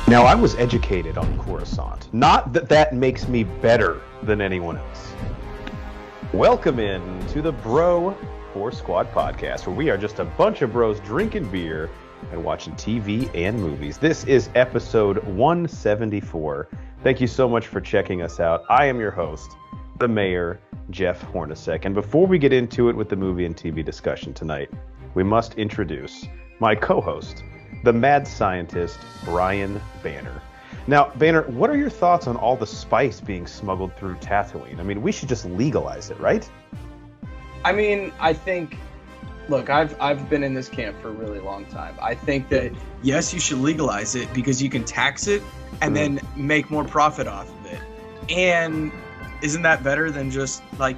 Now, I was educated on Coruscant. Not that that makes me better than anyone else. Welcome in to the Bro 4 Squad podcast, where we are just a bunch of bros drinking beer and watching TV and movies. This is episode 174. Thank you so much for checking us out. I am your host, the Mayor, Jeff Hornacek. And before we get into it with the movie and TV discussion tonight, we must introduce my co-host, the mad scientist, Brian Banner. Now, Banner, what are your thoughts on all the spice being smuggled through Tatooine? I mean, we should just legalize it, right? I mean, I think, look, I've been in this camp for a really long time. I think that, yes, you should legalize it because you can tax it and then make more profit off of it. And isn't that better than just, like,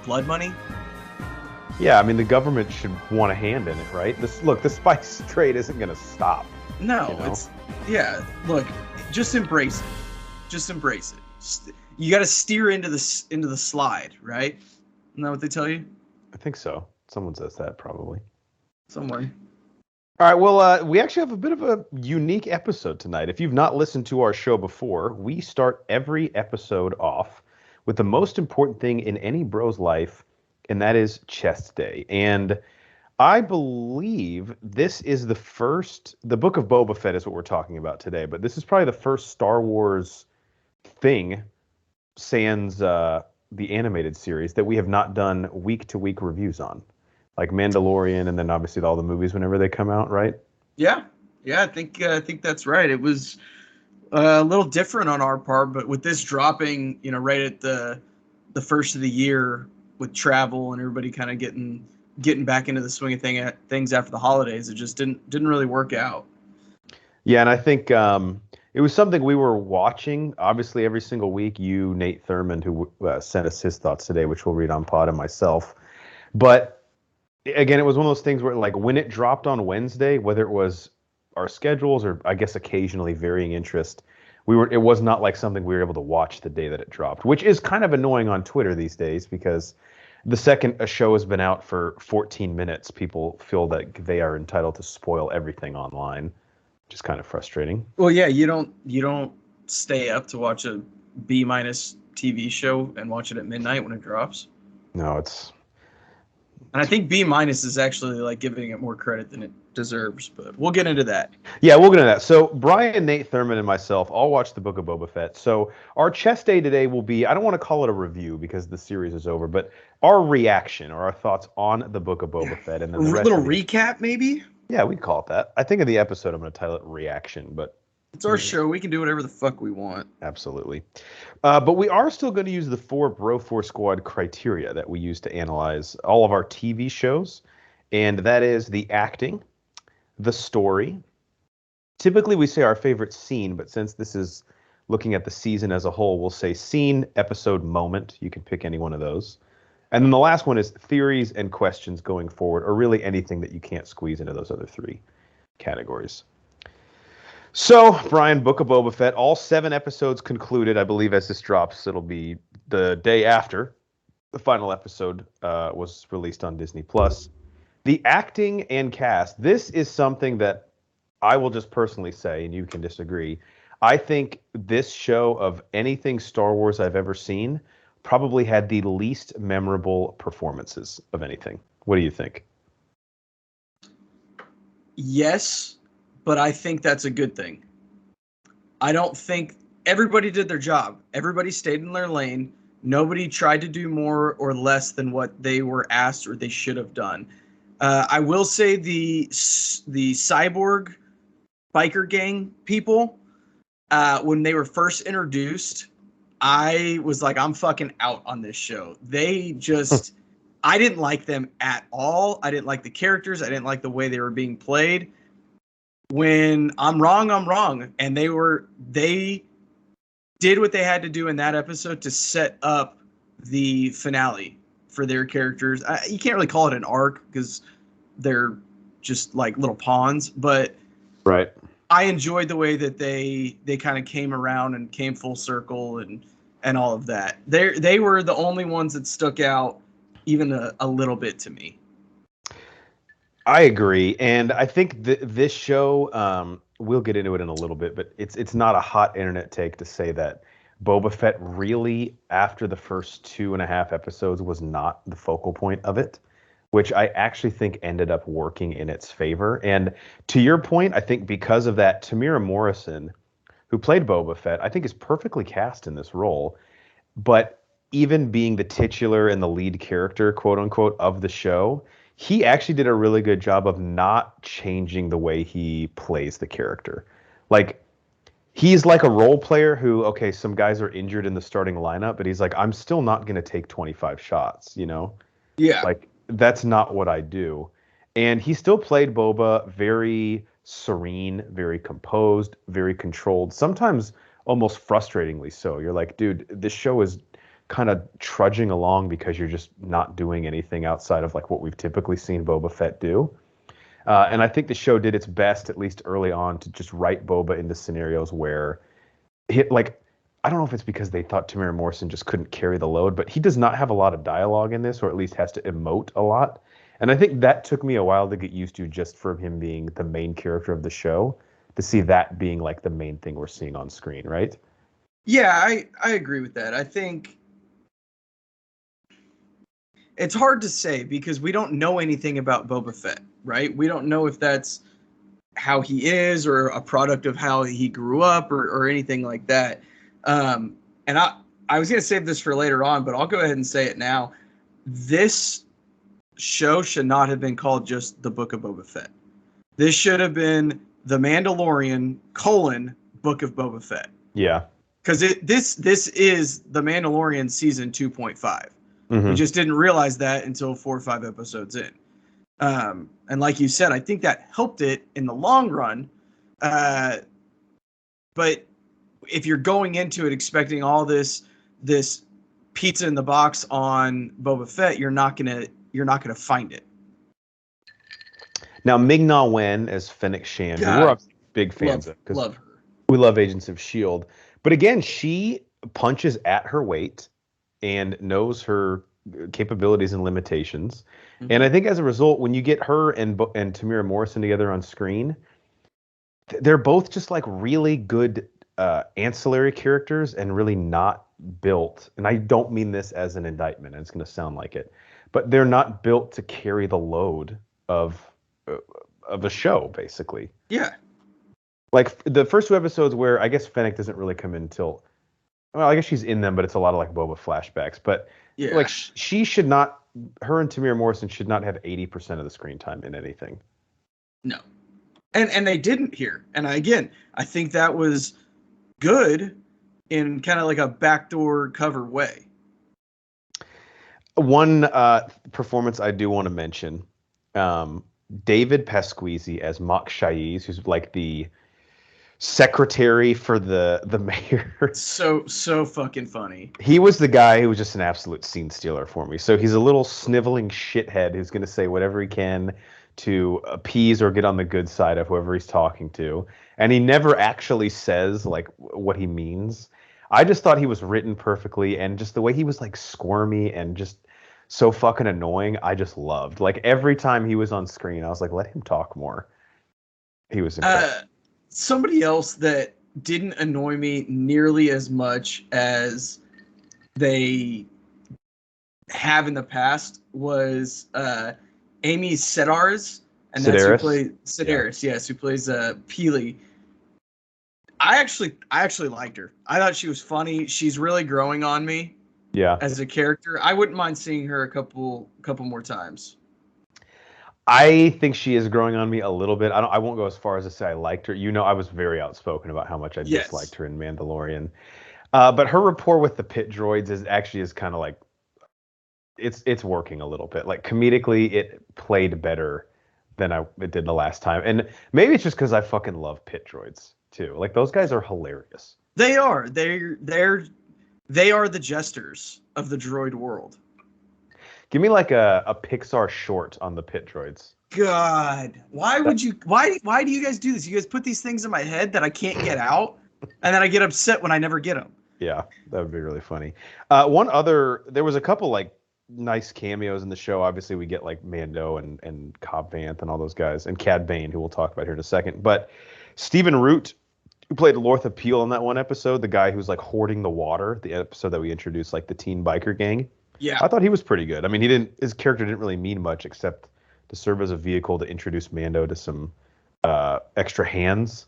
blood money? Yeah, I mean, the government should want a hand in it, right? Look, the spice trade isn't going to stop. No, you know? Look, just embrace it. Just embrace it. You got to steer into the slide, right? Isn't that what they tell you? I think so. Someone says that, probably. Somewhere. All right, well, we actually have a bit of a unique episode tonight. If you've not listened to our show before, we start every episode off with the most important thing in any bro's life, and that is chest day. And I believe this is the Book of Boba Fett is what we're talking about today, but this is probably the first Star Wars thing, sans the animated series, that we have not done week-to-week reviews on. Like Mandalorian, and then obviously all the movies whenever they come out, right? Yeah, I think that's right. It was a little different on our part, but with this dropping, right at the first of the year, with travel and everybody kind of getting back into the swing of things after the holidays, it just didn't really work out. Yeah, and I think it was something we were watching, obviously, every single week. You, Nate Thurmond, who sent us his thoughts today, which we'll read on pod, and myself. But again, it was one of those things where, like, when it dropped on Wednesday, whether it was our schedules or I guess occasionally varying interest, it was not like something we were able to watch the day that it dropped, which is kind of annoying on Twitter these days, because the second a show has been out for 14 minutes, people feel that they are entitled to spoil everything online, which is kind of frustrating. Well, yeah, you don't stay up to watch a B- TV show and watch it at midnight when it drops. No, and I think B- is actually like giving it more credit than it deserves, but we'll get into that. Yeah, we'll get into that. So Brian, Nate Thurmond, and myself all watched the Book of Boba Fett. So our chest day today will be, I don't want to call it a review because the series is over, but our reaction or our thoughts on the Book of Boba Fett. And then the rest little recap, maybe? Yeah, we'd call it that. I think in the episode I'm going to title it Reaction, but it's our show. We can do whatever the fuck we want. Absolutely. But we are still going to use the 4 Bro 4 Squad criteria that we use to analyze all of our TV shows. And that is the acting, the story. Typically we say our favorite scene, but since this is looking at the season as a whole, we'll say scene, episode, moment. You can pick any one of those. And then the last one is theories and questions going forward, or really anything that you can't squeeze into those other 3 categories. So, Brian, Book of Boba Fett, all 7 episodes concluded. I believe as this drops, it'll be the day after the final episode was released on Disney+. The acting and cast, this is something that I will just personally say, and you can disagree. I think this show, of anything Star Wars I've ever seen, probably had the least memorable performances of anything. What do you think? Yes, but I think that's a good thing. I don't think everybody did their job. Everybody stayed in their lane. Nobody tried to do more or less than what they were asked or they should have done. I will say the cyborg biker gang people, when they were first introduced, I was like, I'm fucking out on this show. They just, I didn't like them at all. I didn't like the characters. I didn't like the way they were being played. When I'm wrong, I'm wrong. And they did what they had to do in that episode to set up the finale for their characters. You can't really call it an arc because they're just like little pawns, but right. I enjoyed the way that they kind of came around and came full circle and all of that. They were the only ones that stuck out even a little bit to me. I agree, and I think this show, we'll get into it in a little bit, but it's not a hot internet take to say that Boba Fett really, after the first 2.5 episodes, was not the focal point of it, which I actually think ended up working in its favor. And to your point, I think because of that, Tamira Morrison, who played Boba Fett, I think is perfectly cast in this role. But even being the titular and the lead character, quote unquote, of the show, he actually did a really good job of not changing the way he plays the character. Like, he's like a role player who, okay, some guys are injured in the starting lineup, but he's like, I'm still not going to take 25 shots, you know? Yeah. Like, that's not what I do. And he still played Boba very serene, very composed, very controlled, sometimes almost frustratingly so. You're like, dude, this show is kind of trudging along because you're just not doing anything outside of like what we've typically seen Boba Fett do. And I think the show did its best, at least early on, to just write Boba into scenarios where like, I don't know if it's because they thought Tamara Morrison just couldn't carry the load, but he does not have a lot of dialogue in this, or at least has to emote a lot. And I think that took me a while to get used to, just from him being the main character of the show, to see that being like the main thing we're seeing on screen, right? Yeah, I agree with that. I think it's hard to say because we don't know anything about Boba Fett, right? We don't know if that's how he is or a product of how he grew up or anything like that. And I was going to save this for later on, but I'll go ahead and say it now. This show should not have been called just The Book of Boba Fett. This should have been The Mandalorian : Book of Boba Fett. Yeah. Because this is The Mandalorian season 2.5. Mm-hmm. We just didn't realize that until 4 or 5 episodes in. And like you said, I think that helped it in the long run. But if you're going into it expecting all this pizza in the box on Boba Fett, you're not gonna find it. Now, Ming-Na Wen as Fennec Shand, who we're big fans of, because love her. We love Agents of S.H.I.E.L.D. But again, she punches at her weight and knows her capabilities and limitations. Mm-hmm. And I think as a result, when you get her and Tamira Morrison together on screen, they're both just like really good ancillary characters and really not built. And I don't mean this as an indictment, and it's going to sound like it, but they're not built to carry the load of a show, basically. Yeah. Like the first 2 episodes where I guess Fennec doesn't really come in until, well, I guess she's in them, but it's a lot of like Boba flashbacks. But yeah, like she should not, her and Tamira Morrison should not have 80% of the screen time in anything. No. And they didn't here. And I think that was good in kind of like a backdoor cover way. One performance I do want to mention, David Pasquisi as Mok Shaiz, who's like the secretary for the mayor. So fucking funny. He was the guy who was just an absolute scene stealer for me. So he's a little sniveling shithead who's going to say whatever he can to appease or get on the good side of whoever he's talking to. And he never actually says like what he means. I just thought he was written perfectly, and just the way he was like squirmy and just so fucking annoying, I just loved. Like every time he was on screen, I was like, let him talk more. He was incredible. Somebody else that didn't annoy me nearly as much as they have in the past was Amy Sedaris, and that's who plays Sedaris. Yeah. Yes, who plays Peely. I actually liked her. I thought she was funny. She's really growing on me. Yeah. As a character, I wouldn't mind seeing her a couple more times. I think she is growing on me a little bit. I won't go as far as to say I liked her. You know, I was very outspoken about how much I disliked her in Mandalorian. But her rapport with the pit droids is kind of like it's working a little bit. Like comedically, it played better than it did the last time. And maybe it's just because I fucking love pit droids too. Like those guys are hilarious. They are. They are the jesters of the droid world. Give me like a Pixar short on the pit droids. God, why do you guys do this? You guys put these things in my head that I can't get out, and then I get upset when I never get them. Yeah, that would be really funny. There was a couple like nice cameos in the show. Obviously, we get like Mando and Cobb Vanth and all those guys, and Cad Bane, who we'll talk about here in a second. But Stephen Root, who played Lortha Peel in that one episode, the guy who's like hoarding the water, the episode that we introduced like the teen biker gang. Yeah. I thought he was pretty good. I mean, his character didn't really mean much except to serve as a vehicle to introduce Mando to some extra hands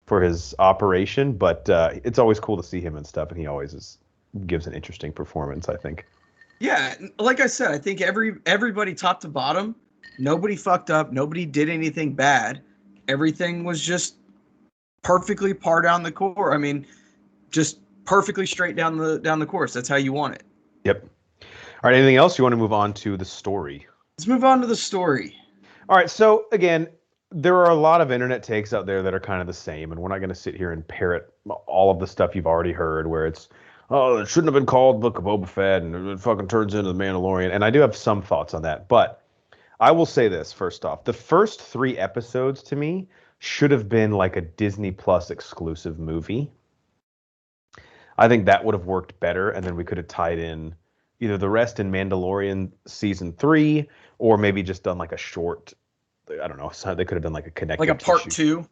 for his operation. But it's always cool to see him and stuff, and he always gives an interesting performance, I think. Yeah, like I said, I think everybody top to bottom, nobody fucked up, nobody did anything bad. Everything was just perfectly par down the core. I mean, just perfectly straight down the course. That's how you want it. Yep. All right, anything else? You want to move on to the story? Let's move on to the story. All right, so again, there are a lot of internet takes out there that are kind of the same, and we're not going to sit here and parrot all of the stuff you've already heard, where it's, oh, it shouldn't have been called Book of Boba Fett, and it fucking turns into The Mandalorian. And I do have some thoughts on that, but I will say this first off. The first 3 episodes to me should have been like a Disney Plus exclusive movie. I think that would have worked better, and then we could have tied in either the rest in Mandalorian season 3, or maybe just done like a short, I don't know, so they could have done like a connective Like a part tissue. 2.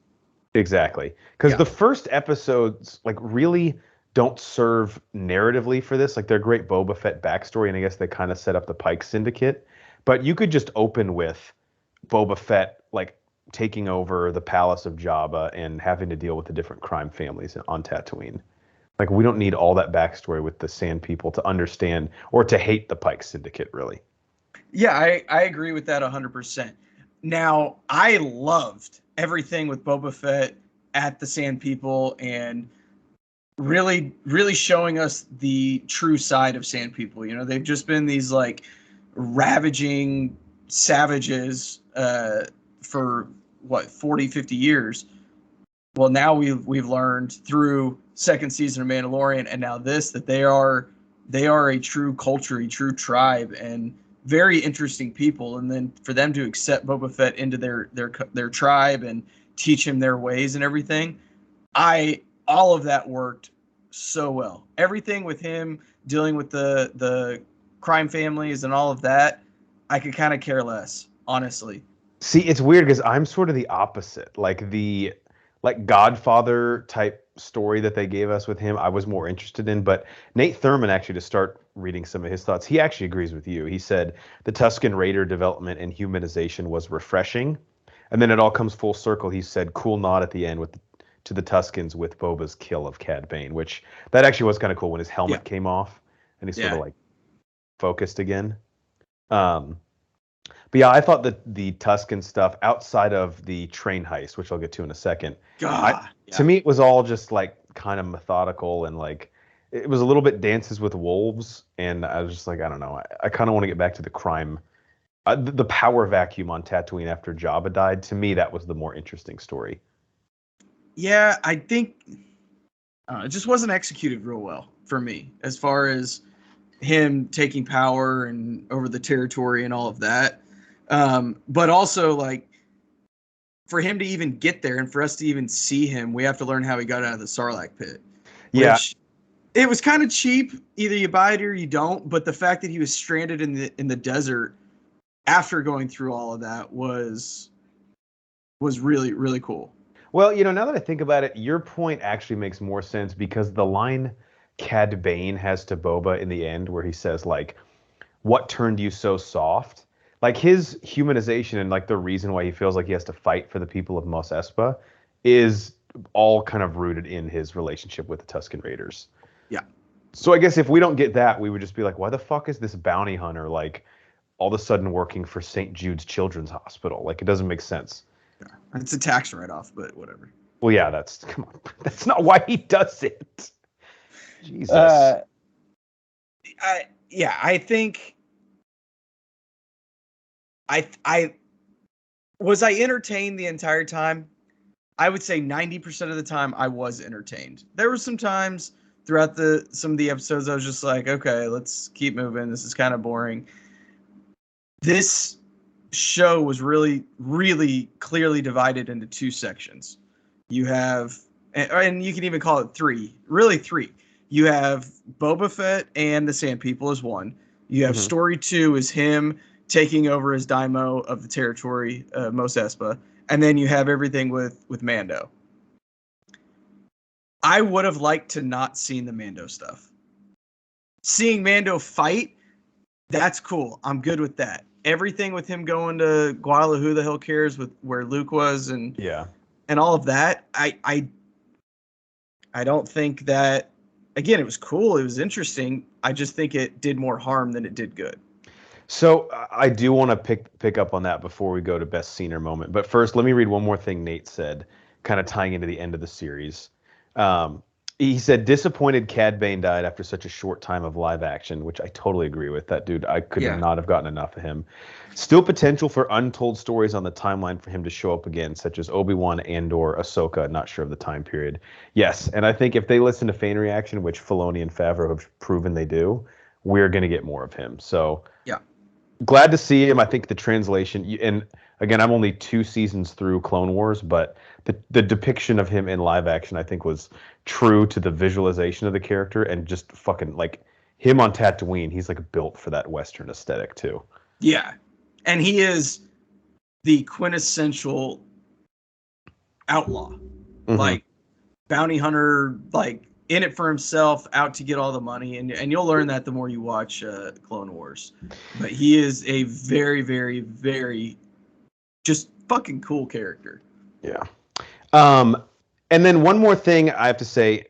Exactly. Because the first episodes like really don't serve narratively for this. Like they're great Boba Fett backstory, and I guess they kind of set up the Pike Syndicate. But you could just open with Boba Fett like taking over the palace of Jabba and having to deal with the different crime families on Tatooine. Like we don't need all that backstory with the Sand People to understand or to hate the Pike Syndicate, really. Yeah, I agree with that 100%. Now, I loved everything with Boba Fett at the Sand People and really, really showing us the true side of Sand People. You know, they've just been these like ravaging savages for what, 40, 50 years. Well, now we've learned through second season of Mandalorian and now this that they are a true culture, a true tribe, and very interesting people. And then for them to accept Boba Fett into their tribe and teach him their ways and everything, all of that worked so well. Everything with him dealing with the crime families and all of that, I could kind of care less, honestly. See, it's weird because I'm sort of the opposite. Like the Godfather type story that they gave us with him, I was more interested in. But Nate Thurman, actually, to start reading some of his thoughts, he actually agrees with you. He said the Tusken Raider development and humanization was refreshing. And then it all comes full circle. He said, cool nod at the end to the Tuskens with Boba's kill of Cad Bane, which that actually was kind of cool when his helmet came off and he sort of like focused again. But yeah, I thought that the Tusken stuff outside of the train heist, which I'll get to in a second, to me it was all just like kind of methodical and like it was a little bit Dances with Wolves, and I was just like, I don't know, I kind of want to get back to the crime, the power vacuum on Tatooine after Jabba died. To me, that was the more interesting story. Yeah, I think it just wasn't executed real well for me as far as him taking power and over the territory and all of that. But also, like, for him to even get there and for us to even see him, we have to learn how he got out of the Sarlacc pit. Yeah. Which, it was kind of cheap. Either you buy it or you don't. But the fact that he was stranded in the desert after going through all of that was really, really cool. Well, you know, now that I think about it, your point actually makes more sense because the line Cad Bane has to Boba in the end where he says, like, what turned you so soft? Like, his humanization and, like, the reason why he feels like he has to fight for the people of Mos Espa is all kind of rooted in his relationship with the Tusken Raiders. Yeah. So I guess if we don't get that, we would just be like, why the fuck is this bounty hunter, like, all of a sudden working for St. Jude's Children's Hospital? Like, it doesn't make sense. Yeah. It's a tax write-off, but whatever. Well, yeah, come on. That's not why he does it. Jesus. I think I was I entertained the entire time. I would say 90% of the time I was entertained. There were some times throughout some of the episodes I was just like, okay, let's keep moving. This is kind of boring. This show was really, really clearly divided into 2 sections. You have, and you can even call it 3, really 3. You have Boba Fett and the Sand People as one. You have story 2 is him taking over as Daimo of the territory, Mos Espa. And then you have everything with Mando. I would have liked to not seen the Mando stuff. Seeing Mando fight, that's cool. I'm good with that. Everything with him going to Guadalajara, who the hell cares with where Luke was and all of that. I don't think that. Again, it was cool. It was interesting. I just think it did more harm than it did good. So I do want to pick up on that before we go to best scene or moment. But first, let me read one more thing Nate said, kind of tying into the end of the series. He said, disappointed Cad Bane died after such a short time of live action, which I totally agree with. That dude, I could not have gotten enough of him. Still potential for untold stories on the timeline for him to show up again, such as Obi-Wan, Andor, Ahsoka, not sure of the time period. Yes, and I think if they listen to fan reaction, which Filoni and Favreau have proven they do, we're going to get more of him. So yeah, glad to see him. I think the translation, and again, I'm only 2 seasons through Clone Wars, but the depiction of him in live action, I think, was true to the visualization of the character, and just fucking like him on Tatooine, he's like built for that Western aesthetic too. Yeah, and he is the quintessential outlaw, like bounty hunter, like in it for himself, out to get all the money, and you'll learn that the more you watch Clone Wars. But he is a very, very, very just fucking cool character. Yeah. And then one more thing I have to say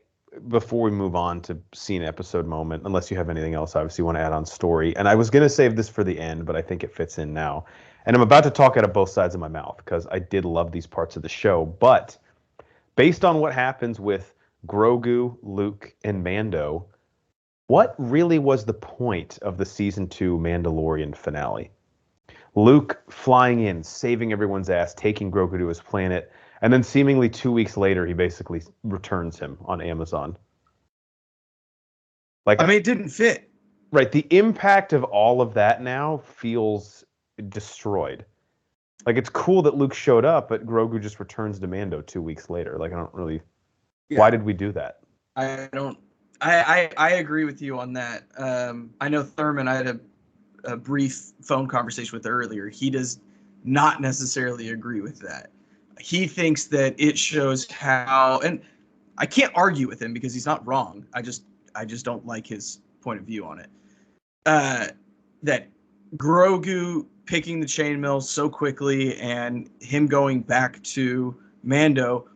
before we move on to scene, episode, moment, unless you have anything else obviously you want to add on story. And I was going to save this for the end, but I think it fits in now. And I'm about to talk out of both sides of my mouth because I did love these parts of the show. But based on what happens with Grogu, Luke, and Mando, what really was the point of the season 2 Mandalorian finale? Luke flying in, saving everyone's ass, taking Grogu to his planet, and then seemingly 2 weeks later, he basically returns him on Amazon. Like, I mean, it didn't fit. Right. The impact of all of that now feels destroyed. Like, it's cool that Luke showed up, but Grogu just returns to Mando 2 weeks later. Like, I don't really. Yeah. Why did we do that? I don't. I agree with you on that. I know Thurman. I had a brief phone conversation with earlier. He does not necessarily agree with that. He thinks that it shows how, and I can't argue with him because he's not wrong. I just don't like his point of view on it. That Grogu picking the chainmail so quickly and him going back to Mando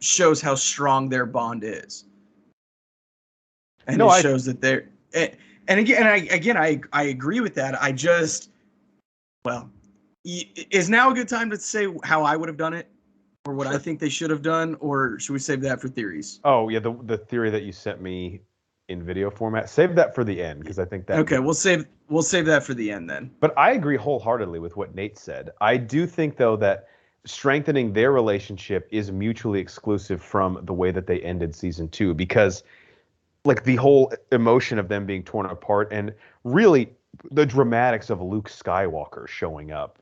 shows how strong their bond is. And shows that they're, and again, I agree with that. Is now a good time to say how I would have done it, or what I think they should have done, or should we save that for theories? Oh yeah, the theory that you sent me in video format. Save that for the end because I think that. Okay, we'll save that for the end then. But I agree wholeheartedly with what Nate said. I do think though that strengthening their relationship is mutually exclusive from the way that they ended season 2, because like the whole emotion of them being torn apart and really the dramatics of Luke Skywalker showing up.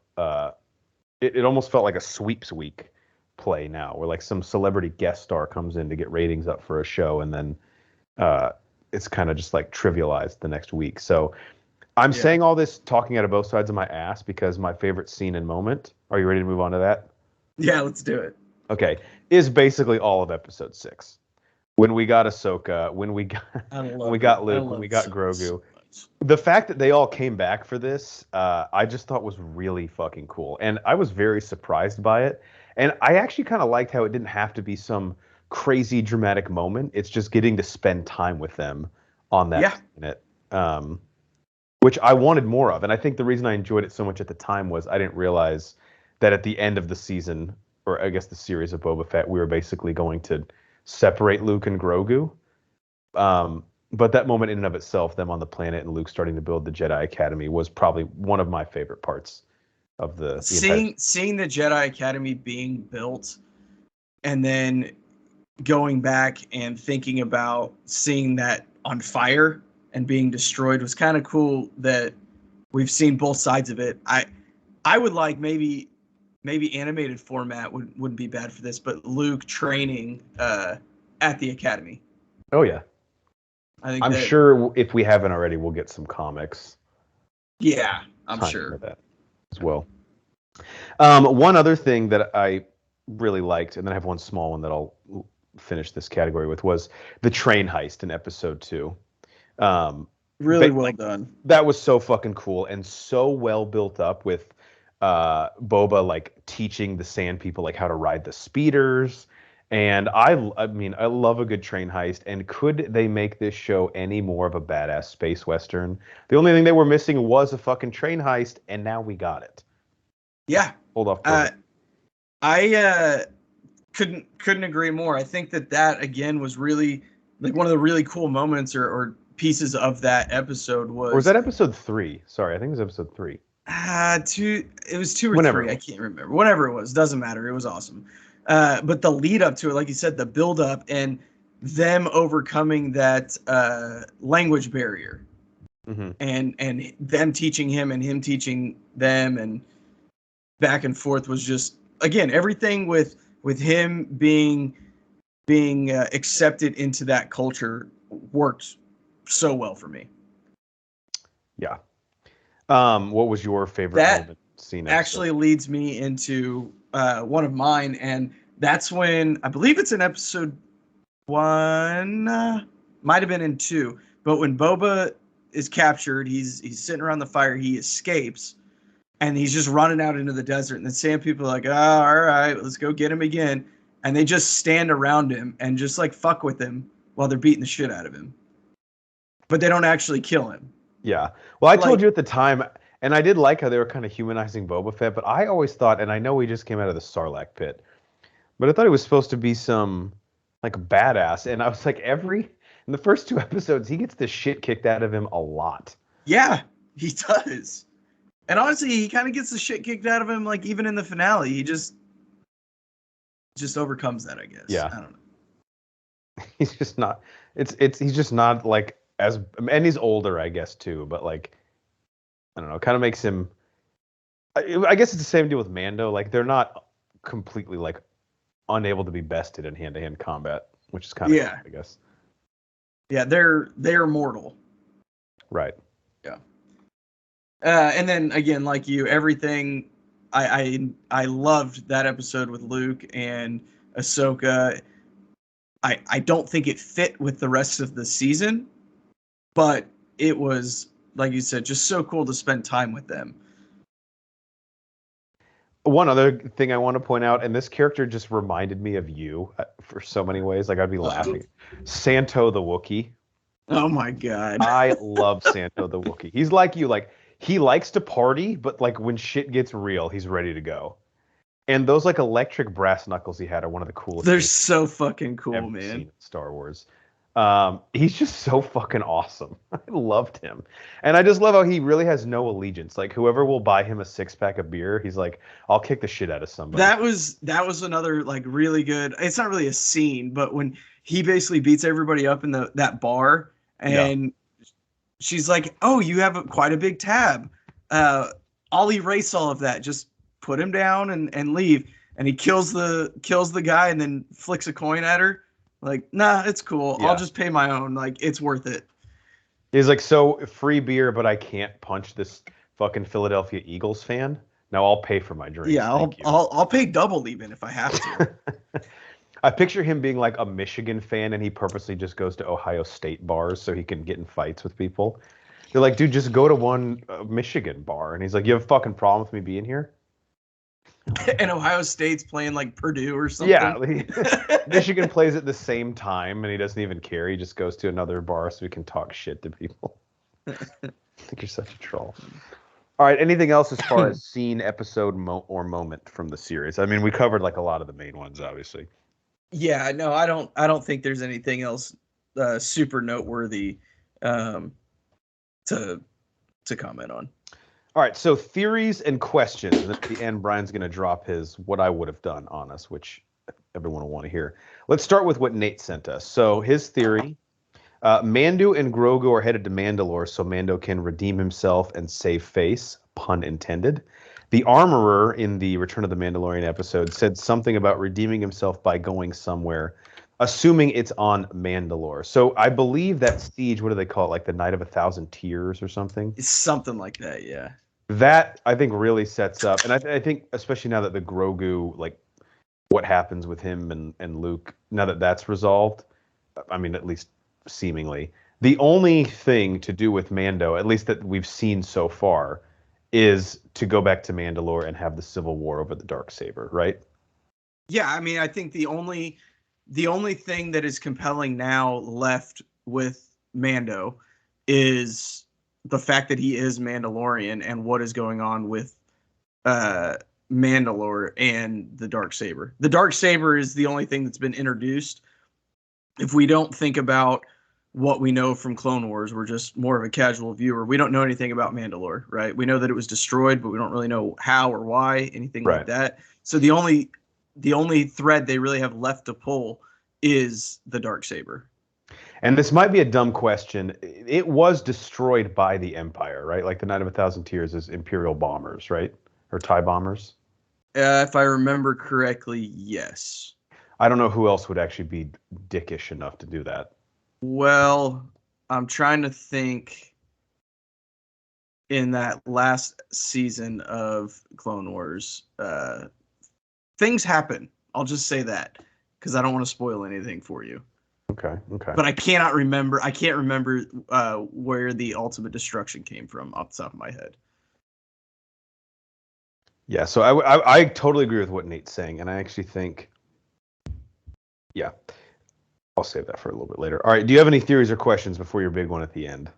It almost felt like a sweeps week play now, where like some celebrity guest star comes in to get ratings up for a show, and then it's kind of just like trivialized the next week. So I'm saying all this talking out of both sides of my ass because my favorite scene and moment, are you ready to move on to that? Yeah, let's do it. Okay, is basically all of episode 6. When we got Ahsoka, when we got Luke, when we got Grogu. The fact that they all came back for this, I just thought was really fucking cool. And I was very surprised by it. And I actually kind of liked how it didn't have to be some crazy dramatic moment. It's just getting to spend time with them on that planet, which I wanted more of. And I think the reason I enjoyed it so much at the time was I didn't realize that at the end of the season, or I guess the series of Boba Fett, we were basically going to separate Luke and Grogu. But that moment in and of itself, them on the planet and Luke starting to build the Jedi Academy, was probably one of my favorite parts of the seeing the Jedi Academy being built, and then going back and thinking about seeing that on fire and being destroyed was kind of cool. That we've seen both sides of it. I would like maybe animated format wouldn't be bad for this, but Luke training at the Academy. Oh yeah. I'm sure if we haven't already, we'll get some comics. Yeah, I'm sure that as well. One other thing that I really liked, and then I have one small one that I'll finish this category with was the train heist in episode 2. Really well done. That was so fucking cool and so well built up with Boba like teaching the Sand People like how to ride the speeders. And I mean, I love a good train heist. And could they make this show any more of a badass space western? The only thing they were missing was a fucking train heist, and now we got it. Yeah. Hold off. I couldn't agree more. I think that again was really like one of the really cool moments or pieces of that episode was. Or was that episode 3? Sorry, I think it was episode 3. It was 2 or Whenever 3. I can't remember. Whatever it was, doesn't matter. It was awesome. But the lead up to it, like you said, the build up and them overcoming that language barrier, and them teaching him and him teaching them, and back and forth was just again everything with him being accepted into that culture worked so well for me. Yeah. What was your favorite moment scene? Actually leads me into one of mine, and that's when I believe it's in episode 1, might have been in 2, but when Boba is captured, he's sitting around the fire, he escapes, and he's just running out into the desert, and the Sand People are like, oh, all right, let's go get him again, and they just stand around him and just like fuck with him while they're beating the shit out of him, but they don't actually kill him. Yeah. Well, I told you at the time, and I did like how they were kind of humanizing Boba Fett, but I always thought, and I know he just came out of the Sarlacc pit, but I thought he was supposed to be some like badass, and I was like, in the first 2 episodes, he gets the shit kicked out of him a lot. Yeah, he does. And honestly, he kind of gets the shit kicked out of him, like even in the finale, he just overcomes that, I guess. Yeah. I don't know. He's just not. He's just not like as, and he's older, I guess too. But like, I don't know, kind of makes him. I guess it's the same deal with Mando. Like they're not completely like unable to be bested in hand-to-hand combat, which is kind of cool, I guess. Yeah, they're mortal. Right. Yeah. And then again, like you, everything. I loved that episode with Luke and Ahsoka. I don't think it fit with the rest of the season, but it was, like you said, just so cool to spend time with them. One other thing I want to point out, and this character just reminded me of you for so many ways. Like I'd be laughing. Santo the Wookiee. Oh my God. I love Santo the Wookiee. He's like you, like he likes to party, but like when shit gets real, he's ready to go. And those like electric brass knuckles he had are one of the coolest. They're so fucking cool, I've man. seen in Star Wars. He's just so fucking awesome. I loved him. And I just love how he really has no allegiance. Like whoever will buy him a 6-pack of beer, he's like, I'll kick the shit out of somebody. That was another like really good. It's not really a scene, but when he basically beats everybody up in that bar, and she's like, "Oh, you have quite a big tab. I'll erase all of that. Just put him down and leave." And he kills the guy and then flicks a coin at her. Like, nah, it's cool. I'll just pay my own. Like, it's worth it. He's like, so free beer, but I can't punch this fucking Philadelphia Eagles fan. Now I'll pay for my drink. Yeah, I'll pay double even if I have to. I picture him being like a Michigan fan, and he purposely just goes to Ohio State bars so he can get in fights with people. They're like, dude, just go to one Michigan bar, and he's like, you have a fucking problem with me being here? And Ohio State's playing like Purdue or something. Yeah, Michigan plays at the same time, and he doesn't even care. He just goes to another bar so he can talk shit to people. I think you're such a troll. All right, anything else as far as scene, episode, or moment from the series? I mean, we covered like a lot of the main ones, obviously. Yeah, no, I don't think there's anything else super noteworthy to comment on. All right, so theories and questions. And at the end, Brian's going to drop his what I would have done on us, which everyone will want to hear. Let's start with what Nate sent us. So his theory, Mando and Grogu are headed to Mandalore so Mando can redeem himself and save face, pun intended. The armorer in the Return of the Mandalorian episode said something about redeeming himself by going somewhere, assuming it's on Mandalore. So I believe that siege, what do they call it? Like the Night of 1,000 Tears or something? It's something like that, yeah. That, I think, really sets up. And I think, especially now that the Grogu, like, what happens with him and Luke now that that's resolved. I mean, at least seemingly. The only thing to do with Mando, at least that we've seen so far, is to go back to Mandalore and have the civil war over the Darksaber, right? Yeah, I mean, I think the only thing that is compelling now left with Mando is the fact that he is Mandalorian and what is going on with Mandalore and the Darksaber. The Darksaber is the only thing that's been introduced. If we don't think about what we know from Clone Wars, we're just more of a casual viewer. We don't know anything about Mandalore, right? We know that it was destroyed, but we don't really know how or why, anything like that. So the only thread they really have left to pull is the Darksaber. And this might be a dumb question. It was destroyed by the Empire, right? Like the Night of a Thousand Tears is Imperial bombers, right? Or TIE bombers? If I remember correctly, yes. I don't know who else would actually be dickish enough to do that. Well, I'm trying to think in that last season of Clone Wars, things happen. I'll just say that because I don't want to spoil anything for you. Okay. But I can't remember where the ultimate destruction came from off the top of my head. Yeah, so I totally agree with what Nate's saying, and I actually think, yeah, I'll save that for a little bit later. All right, do you have any theories or questions before your big one at the end?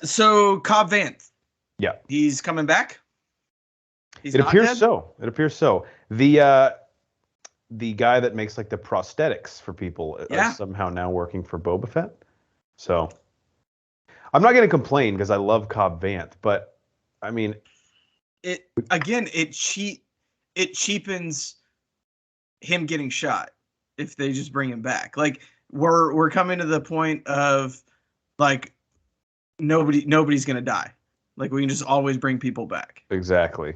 So Cobb Vanth. Yeah. He's coming back? He's It not appears dead? so. It appears so. The guy that makes like the prosthetics for people is somehow now working for Boba Fett. So I'm not going to complain because I love Cobb Vanth, but I mean, it cheapens him getting shot if they just bring him back. Like we're coming to the point of like nobody's gonna die. Like we can just always bring people back. Exactly.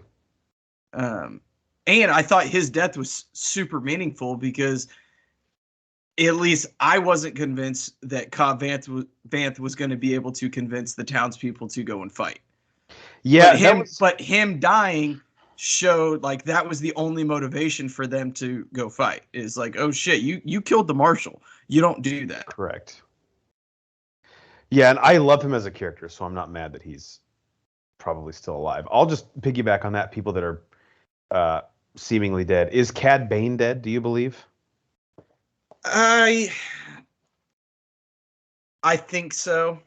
And I thought his death was super meaningful because at least I wasn't convinced that Cobb Vanth was going to be able to convince the townspeople to go and fight. Yeah, but him dying showed like that was the only motivation for them to go fight. Is like, oh shit, you killed the marshal. You don't do that. Correct. Yeah, and I love him as a character, so I'm not mad that he's probably still alive. I'll just piggyback on that. People that are seemingly dead. Is Cad Bane dead? Do you believe? I think so.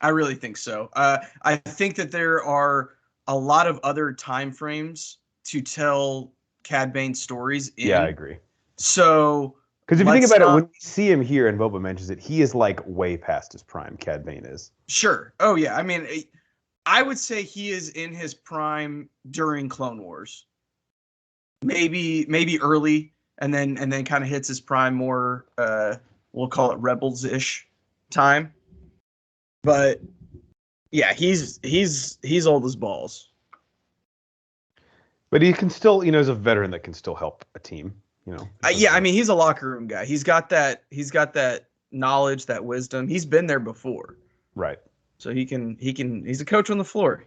I really think so. I think that there are a lot of other time frames to tell Cad Bane stories in. Yeah, I agree. So, because if you think about it, when we see him here and Boba mentions it, he is like way past his prime. Cad Bane is. Sure. Oh yeah. I mean, I would say he is in his prime during Clone Wars. Maybe early, and then kind of hits his prime more. We'll call it Rebels-ish time. But yeah, he's old as balls. But he can still, is a veteran that can still help a team. Yeah, I mean, he's a locker room guy. He's got that knowledge, that wisdom. He's been there before. Right. So he's a coach on the floor,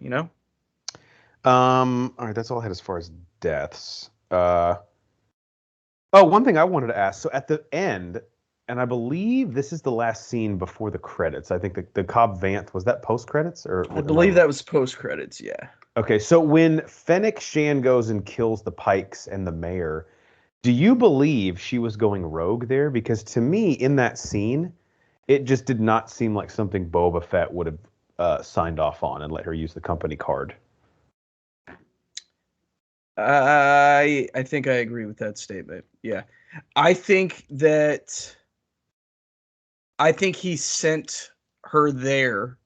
All right, that's all I had as far as deaths. One thing I wanted to ask. So at the end, and I believe this is the last scene before the credits. I think the Cobb Vanth, was that post credits or? I believe that was post credits. Yeah. Okay, so when Fennec Shan goes and kills the Pikes and the mayor, do you believe she was going rogue there? Because to me, in that scene, it just did not seem like something Boba Fett would have signed off on and let her use the company card. I think I agree with that statement. Yeah. I think he sent her there,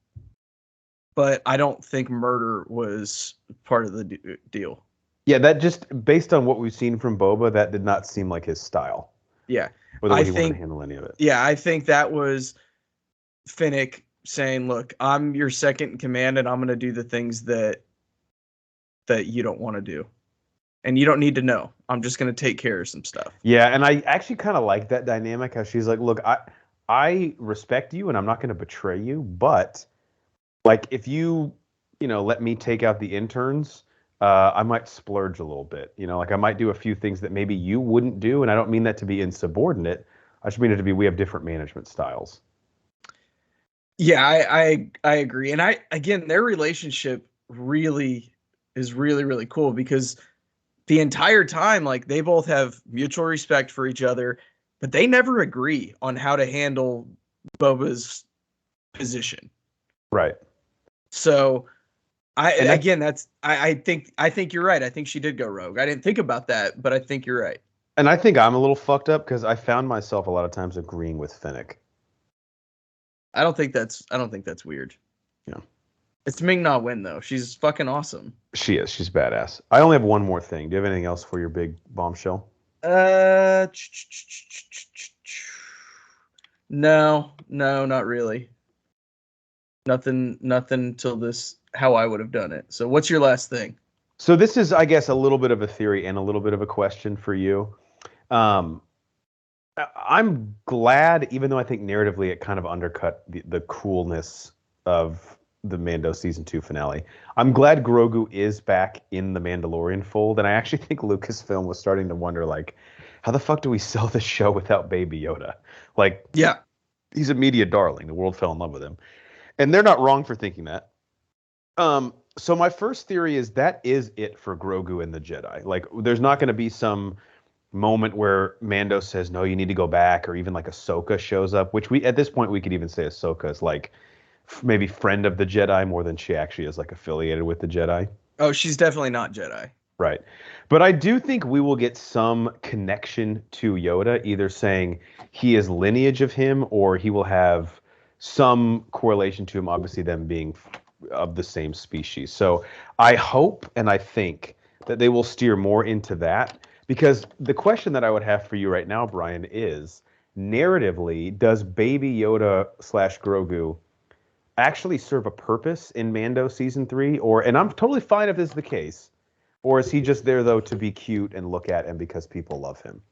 but I don't think murder was part of the deal. Yeah, that just based on what we've seen from Boba, that did not seem like his style. Yeah. Or the way he wanted to handle any of it. Yeah, I think that was Fennec saying, look, I'm your second in command and I'm going to do the things that you don't want to do. And you don't need to know. I'm just going to take care of some stuff. Yeah, and I actually kind of like that dynamic, how she's like, look, I respect you and I'm not going to betray you, but like if you let me take out the interns, I might splurge a little bit. Like I might do a few things that maybe you wouldn't do, and I don't mean that to be insubordinate. I just mean it to be we have different management styles. Yeah, I agree. And again, their relationship really is really, really cool because the entire time, like they both have mutual respect for each other, but they never agree on how to handle Boba's position. Right. So And I think you're right. I think she did go rogue. I didn't think about that, but I think you're right. I think I'm a little fucked up because I found myself a lot of times agreeing with Finnick. I don't think that's weird. Yeah. It's Ming Na Wen though. She's fucking awesome. She is. She's badass. I only have one more thing. Do you have anything else for your big bombshell? No, not really. Nothing till this how I would have done it. So what's your last thing? So this is, I guess, a little bit of a theory and a little bit of a question for you. Um, I'm glad, even though I think narratively it kind of undercut the coolness of the Mando season 2 finale. I'm glad Grogu is back in the Mandalorian fold, and I actually think Lucasfilm was starting to wonder, like, how the fuck do we sell this show without Baby Yoda? Like, Yeah, he's a media darling. The world fell in love with him, and they're not wrong for thinking that. So my first theory is that is it for Grogu and the Jedi. Like, there's not going to be some moment where Mando says, no, you need to go back, or even like Ahsoka shows up, which at this point we could even say Ahsoka is like maybe friend of the Jedi more than she actually is like affiliated with the Jedi. oh, she's definitely not Jedi. Right. But I do think we will get some connection to Yoda, either saying he is lineage of him or he will have some correlation to him, obviously them being of the same species. So I hope and I think that they will steer more into that, because the question that I would have for you right now, Brian, is narratively, does Baby Yoda / Grogu actually serve a purpose in Mando season 3? And I'm totally fine if this is the case, or is he just there though to be cute and look at and because people love him?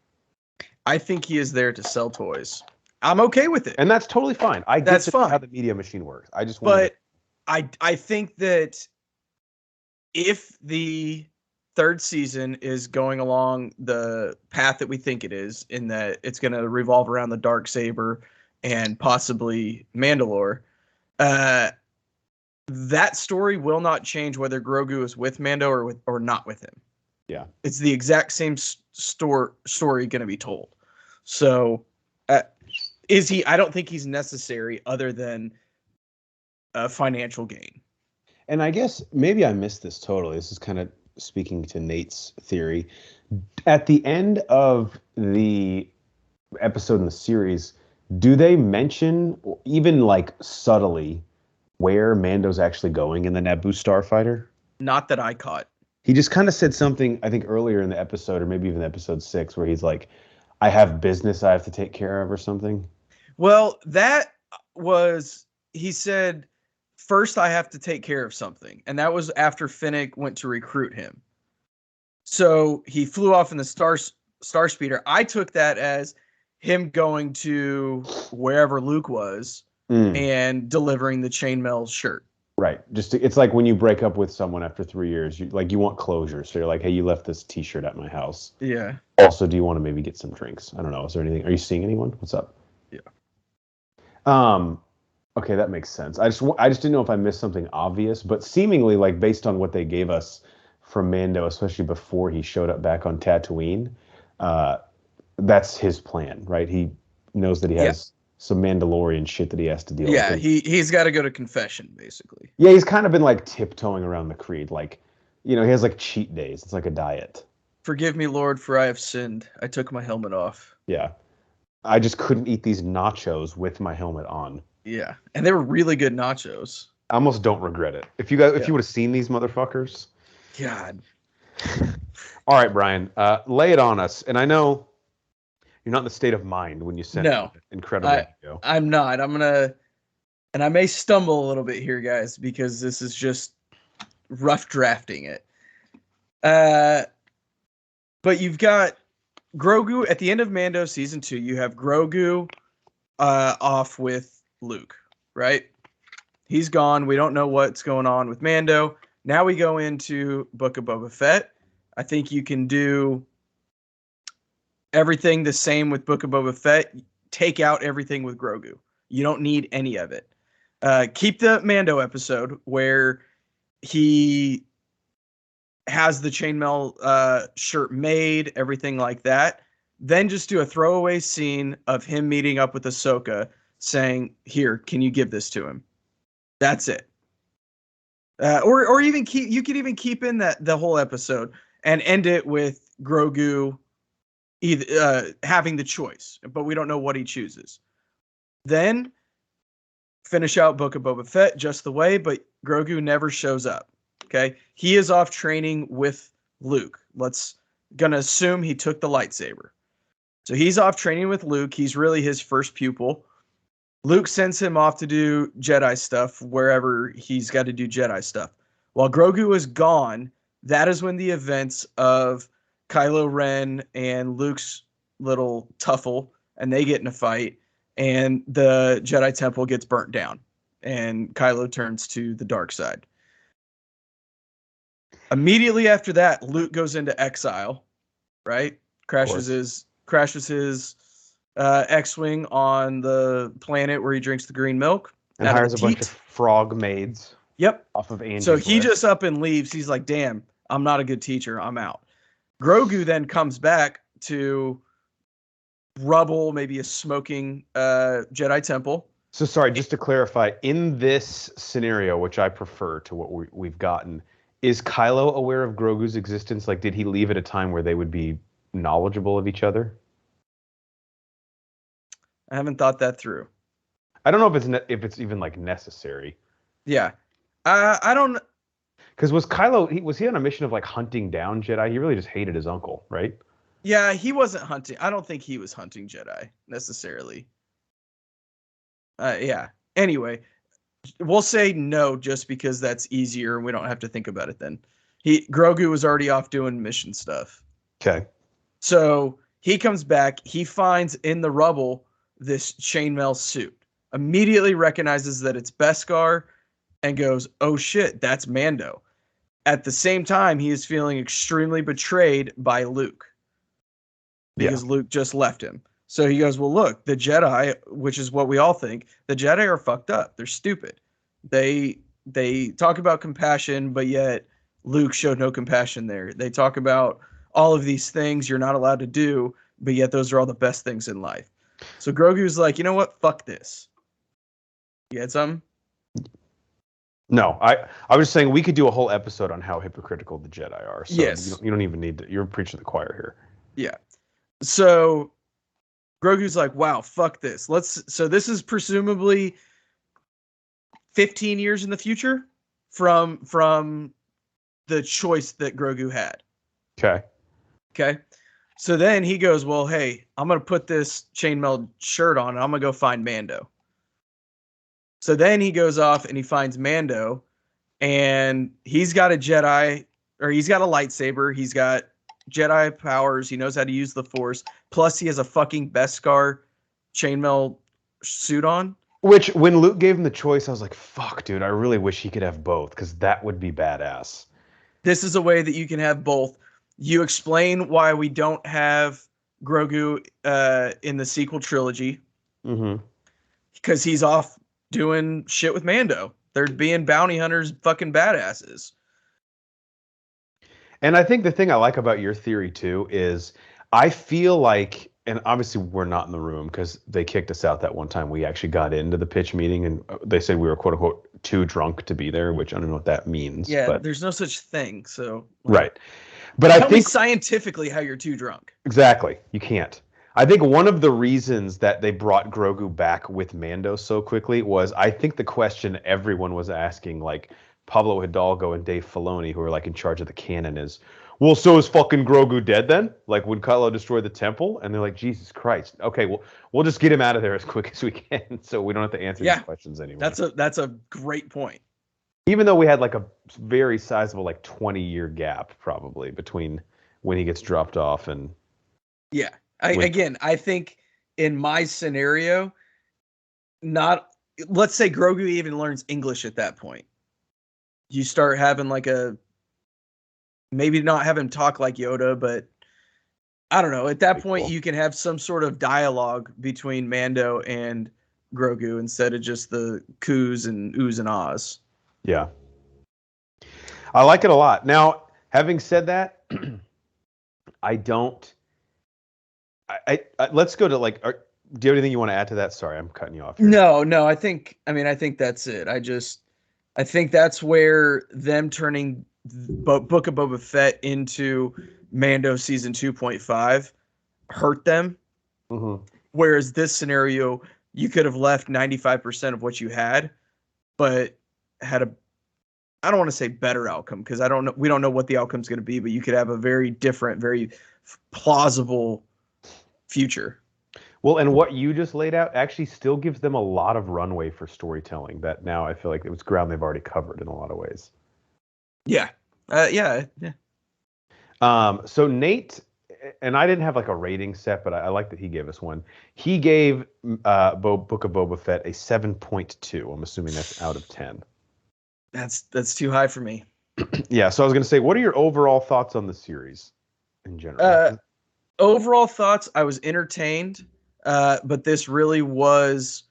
I think he is there to sell toys. I'm okay with it. And that's totally fine. I get That's fine. how the media machine works. I just want I think that if the third season is going along the path that we think it is, in that it's going to revolve around the Darksaber and possibly Mandalore, that story will not change whether Grogu is with Mando or not with him. Yeah, it's the exact same story going to be told. So, is he? I don't think he's necessary other than a financial gain. And I guess maybe I missed this totally. This is kind of speaking to Nate's theory. At the end of the episode in the series, do they mention, even like subtly, where Mando's actually going in the Naboo starfighter? Not that I caught. He just kind of said something, I think earlier in the episode, or maybe even episode 6, where he's like, I have business I have to take care of or something. Well, that was, he said, first I have to take care of something. And that was after Finnick went to recruit him. So he flew off in the Star Speeder. I took that as him going to wherever Luke was and delivering the chainmail shirt. Right. It's like when you break up with someone after 3 years, you want closure. So you're like, hey, you left this T-shirt at my house. Yeah. Also, do you want to maybe get some drinks? I don't know. Is there anything? Are you seeing anyone? What's up? Yeah. Okay, that makes sense. I just didn't know if I missed something obvious, but seemingly, like based on what they gave us from Mando, especially before he showed up back on Tatooine, that's his plan, right? He knows that he has some Mandalorian shit that he has to deal with. Yeah, he's got to go to confession, basically. Yeah, he's kind of been like tiptoeing around the creed. Like, he has like cheat days. It's like a diet. Forgive me, Lord, for I have sinned. I took my helmet off. Yeah. I just couldn't eat these nachos with my helmet on. Yeah, and they were really good nachos. I almost don't regret it. If you would have seen these motherfuckers. God. All right, Brian, lay it on us. And I know you're not in the state of mind when you sent incredible video. I'm not. I'm gonna, and I may stumble a little bit here, guys, because this is just rough drafting it. But you've got Grogu at the end of Mando season 2. You have Grogu off with Luke, right? He's gone. We don't know what's going on with Mando. Now we go into Book of Boba Fett. I think you can do everything the same with Book of Boba Fett. Take out everything with Grogu. You don't need any of it. Keep the Mando episode where he has the chainmail shirt made, everything like that. Then just do a throwaway scene of him meeting up with Ahsoka, saying, "Here, can you give this to him?" That's it. Or even you could even keep in that the whole episode and end it with Grogu either having the choice, but we don't know what he chooses. Then finish out Book of Boba Fett just the way, but Grogu never shows up. Okay, he is off training with Luke. Gonna assume he took the lightsaber. So he's off training with Luke. He's really his first pupil. Luke sends him off to do Jedi stuff wherever he's got to do Jedi stuff. While Grogu is gone, that is when the events of Kylo Ren and Luke's little tuffle, and they get in a fight, and the Jedi Temple gets burnt down, and Kylo turns to the dark side. Immediately after that, Luke goes into exile, right? Crashes his X-wing on the planet where he drinks the green milk. And hires a bunch of frog maids. Yep. Off of Angie's So he list. just up and leaves. He's like, damn, I'm not a good teacher. I'm out. Grogu then comes back to rubble, maybe a smoking Jedi temple. So sorry, just to clarify, in this scenario, which I prefer to what we've gotten, is Kylo aware of Grogu's existence? Like, did he leave at a time where they would be knowledgeable of each other? I haven't thought that through. I don't know if it's even like necessary. Yeah, I don't. Because was he on a mission of like hunting down Jedi? He really just hated his uncle, right? Yeah, he wasn't hunting. I don't think he was hunting Jedi necessarily. Yeah. Anyway, we'll say no just because that's easier and we don't have to think about it then. Grogu was already off doing mission stuff. Okay. So he comes back. He finds in the rubble this chainmail suit. Immediately recognizes that it's Beskar and goes, "Oh shit, that's Mando." At the same time, he is feeling extremely betrayed by Luke because Luke just left him. So he goes, "Well, look, the Jedi, which is what we all think, the Jedi are fucked up. They're stupid. They talk about compassion, but yet Luke showed no compassion there. They talk about all of these things you're not allowed to do, but yet those are all the best things in life." So Grogu's like, you know what? Fuck this. You had something? No, I was saying we could do a whole episode on how hypocritical the Jedi are. So yes. You don't even need to. You're preaching to the choir here. Yeah. So Grogu's like, wow, fuck this. So this is presumably 15 years in the future from the choice that Grogu had. Okay. So then he goes, well, hey, I'm going to put this chainmail shirt on and I'm going to go find Mando. So then he goes off and he finds Mando and he's got a lightsaber. He's got Jedi powers. He knows how to use the Force. Plus he has a fucking Beskar chainmail suit on. Which, when Luke gave him the choice, I was like, fuck, dude, I really wish he could have both because that would be badass. This is a way that you can have both. You explain why we don't have Grogu in the sequel trilogy. Mm-hmm. Because he's off doing shit with Mando. They're being bounty hunters, fucking badasses. And I think the thing I like about your theory, too, is I feel like, and obviously we're not in the room because they kicked us out that one time. We actually got into the pitch meeting and they said we were, quote unquote, too drunk to be there, which I don't know what that means. Yeah, but there's no such thing. So right. But I think me scientifically how you're too drunk. Exactly. You can't. I think one of the reasons that they brought Grogu back with Mando so quickly was I think the question everyone was asking, like Pablo Hidalgo and Dave Filoni, who are like in charge of the canon, is, well, so is fucking Grogu dead then? Like when Kylo destroyed the temple? And they're like, Jesus Christ. Okay, well, we'll just get him out of there as quick as we can so we don't have to answer these questions anymore. That's a great point. Even though we had like a very sizable like 20-year gap probably between when he gets dropped off and I think in my scenario, let's say Grogu even learns English at that point. you start having like maybe not have him talk like Yoda, but I don't know. At that point, Cool. you can have some sort of dialogue between Mando and Grogu instead of just the coos and oohs and ahs. Yeah. I like it a lot. Now, having said that, I don't. Let's go to like. Do you have anything you want to add to that? Sorry, I'm cutting you off here. No. I think that's it. I think that's where them turning Book of Boba Fett into Mando season 2.5 hurt them. Mm-hmm. Whereas this scenario, you could have left 95% of what you had, but had I don't want to say better outcome because we don't know what the outcome's going to be, but you could have a very different, very plausible future. Well, and what you just laid out actually still gives them a lot of runway for storytelling that now I feel like it was ground they've already covered in a lot of ways. Yeah. Yeah. So Nate, and I didn't have like a rating set, but I like that he gave us one. He gave Book of Boba Fett a 7.2. I'm assuming that's out of 10. That's too high for me. Yeah, so I was going to say, what are your overall thoughts on the series in general? Overall thoughts, I was entertained, but this really was